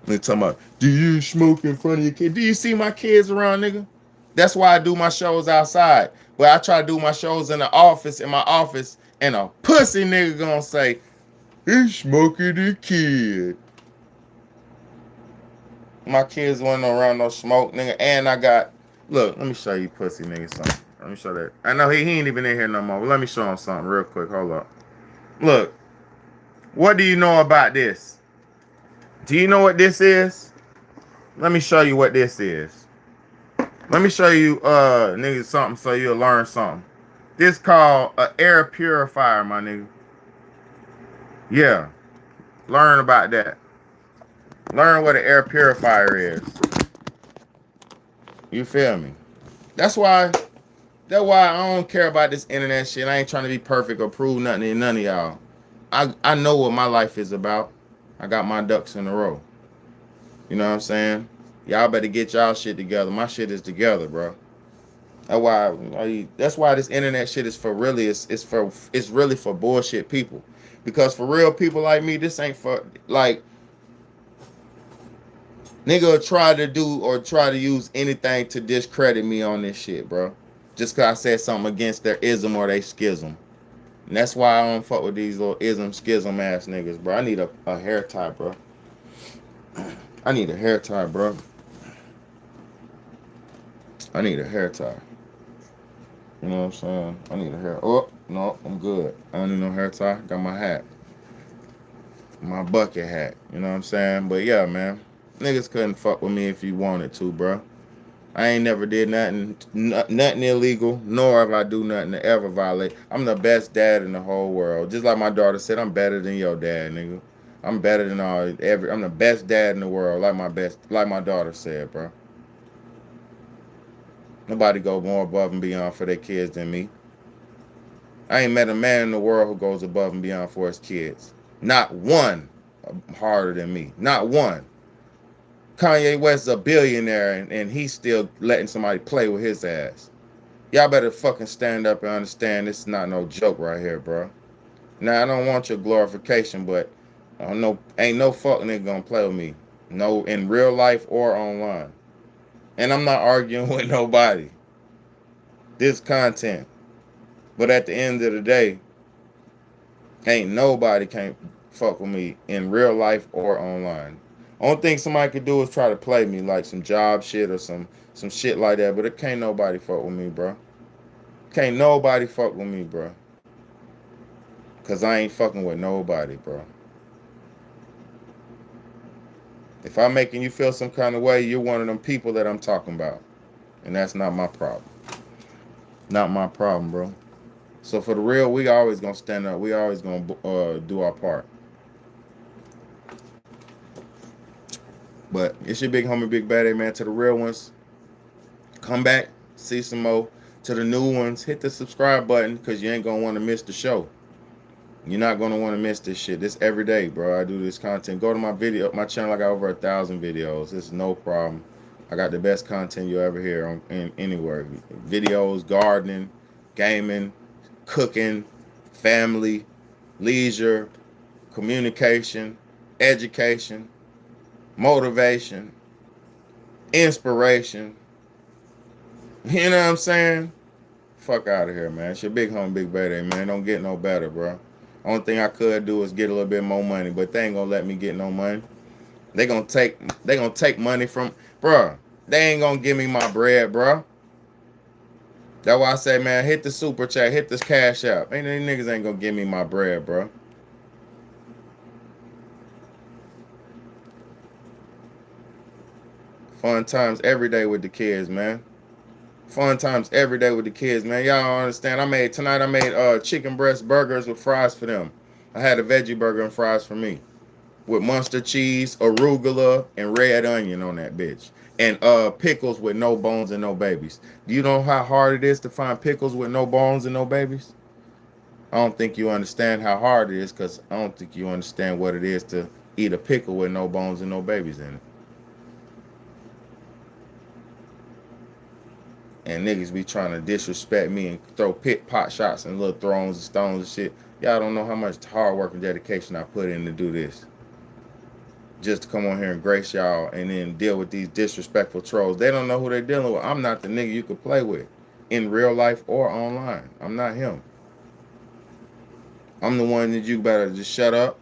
They talking about, do you smoke in front of your kid? Do you see my kids around, nigga? That's why I do my shows outside. But I try to do my shows in my office, and a pussy nigga gonna say, he's smoking the kid. My kids wasn't around no smoke, nigga. And I got, look, let me show you pussy nigga something. Let me show that. I know he ain't even in here no more, but let me show him something real quick. Hold up. Look, what do you know about this? Do you know what this is? Let me show you what this is. Let me show you nigga something so you'll learn something. This called an air purifier, my nigga. Yeah. Learn about that. Learn what an air purifier is. You feel me? That's why I don't care about this internet shit. I ain't trying to be perfect or prove nothing to none of y'all. I know what my life is about. I got my ducks in a row. You know what I'm saying? Y'all better get y'all shit together. My shit is together, bro. That's why this internet shit is for really. It's really for bullshit people. Because for real people like me, this ain't for like nigga try to use anything to discredit me on this shit, bro. Just cause I said something against their ism or they schism. And that's why I don't fuck with these little ism schism ass niggas, bro. I need a hair tie, bro. I need a hair tie, bro. I need a hair tie. You know what I'm saying? I need a hair. Oh, no, I'm good. I don't need no hair tie. Got my hat. My bucket hat. You know what I'm saying? But yeah, man. Niggas couldn't fuck with me if you wanted to, bro. I ain't never did nothing illegal, nor have I do nothing to ever violate. I'm the best dad in the whole world. Just like my daughter said, I'm better than your dad, nigga. I'm better than I'm the best dad in the world, like my daughter said, bro. Nobody go more above and beyond for their kids than me. I ain't met a man in the world who goes above and beyond for his kids. Not one harder than me. Not one. Kanye West is a billionaire and he's still letting somebody play with his ass. Y'all better fucking stand up and understand this is not no joke right here, bro. Now, I don't want your glorification, but ain't no fuck nigga gonna play with me. No, in real life or online. And I'm not arguing with nobody. This content. But at the end of the day, ain't nobody can't fuck with me in real life or online. Only thing somebody could do is try to play me like some job shit or some shit like that. But it can't nobody fuck with me, bro. Can't nobody fuck with me, bro. Cause I ain't fucking with nobody, bro. If I'm making you feel some kind of way, you're one of them people that I'm talking about. And that's not my problem. Not my problem, bro. So for the real, we always gonna stand up. We always gonna do our part. But it's your big homie, big baddie, man. To the real ones, come back, see some more. To the new ones, hit the subscribe button because you ain't gonna want to miss the show. You're not gonna want to miss this shit. This every day, bro. I do this content. Go to my channel. I got over 1,000 videos. It's no problem. I got the best content you ever hear in anywhere. Videos, gardening, gaming, cooking, family, leisure, communication, education, motivation, inspiration. You know what I'm saying? Fuck out of here, man. It's your big homie, big baddie, man. Don't get no better, bro. Only thing I could do is get a little bit more money, but they ain't gonna let me get no money. They gonna take money from, bro. They ain't gonna give me my bread, bro. That's why I say, man, hit the super chat, hit this cash app. Ain't these niggas ain't gonna give me my bread, bro. Fun times every day with the kids, man. Fun times every day with the kids, man. Y'all don't understand. Tonight I made chicken breast burgers with fries for them. I had a veggie burger and fries for me. With mustard cheese, arugula, and red onion on that bitch. And pickles with no bones and no babies. Do you know how hard it is to find pickles with no bones and no babies? I don't think you understand how hard it is because I don't think you understand what it is to eat a pickle with no bones and no babies in it. And niggas be trying to disrespect me and throw pot shots and little thrones and stones and shit. Y'all don't know how much hard work and dedication I put in to do this. Just to come on here and grace y'all and then deal with these disrespectful trolls. They don't know who they're dealing with. I'm not the nigga you could play with in real life or online. I'm not him. I'm the one that you better just shut up,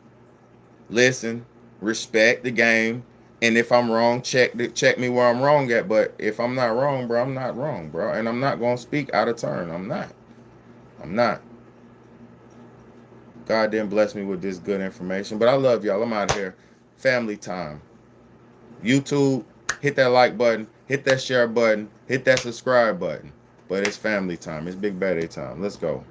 listen, respect the game, and if I'm wrong, check me where I'm wrong at. But if I'm not wrong, bro, I'm not wrong, bro. And I'm not gonna speak out of turn. I'm not. God didn't bless me with this good information. But I love y'all. I'm out of here. Family time. YouTube, hit that like button, hit that share button, hit that subscribe button. But it's family time. It's big baddie time. Let's go.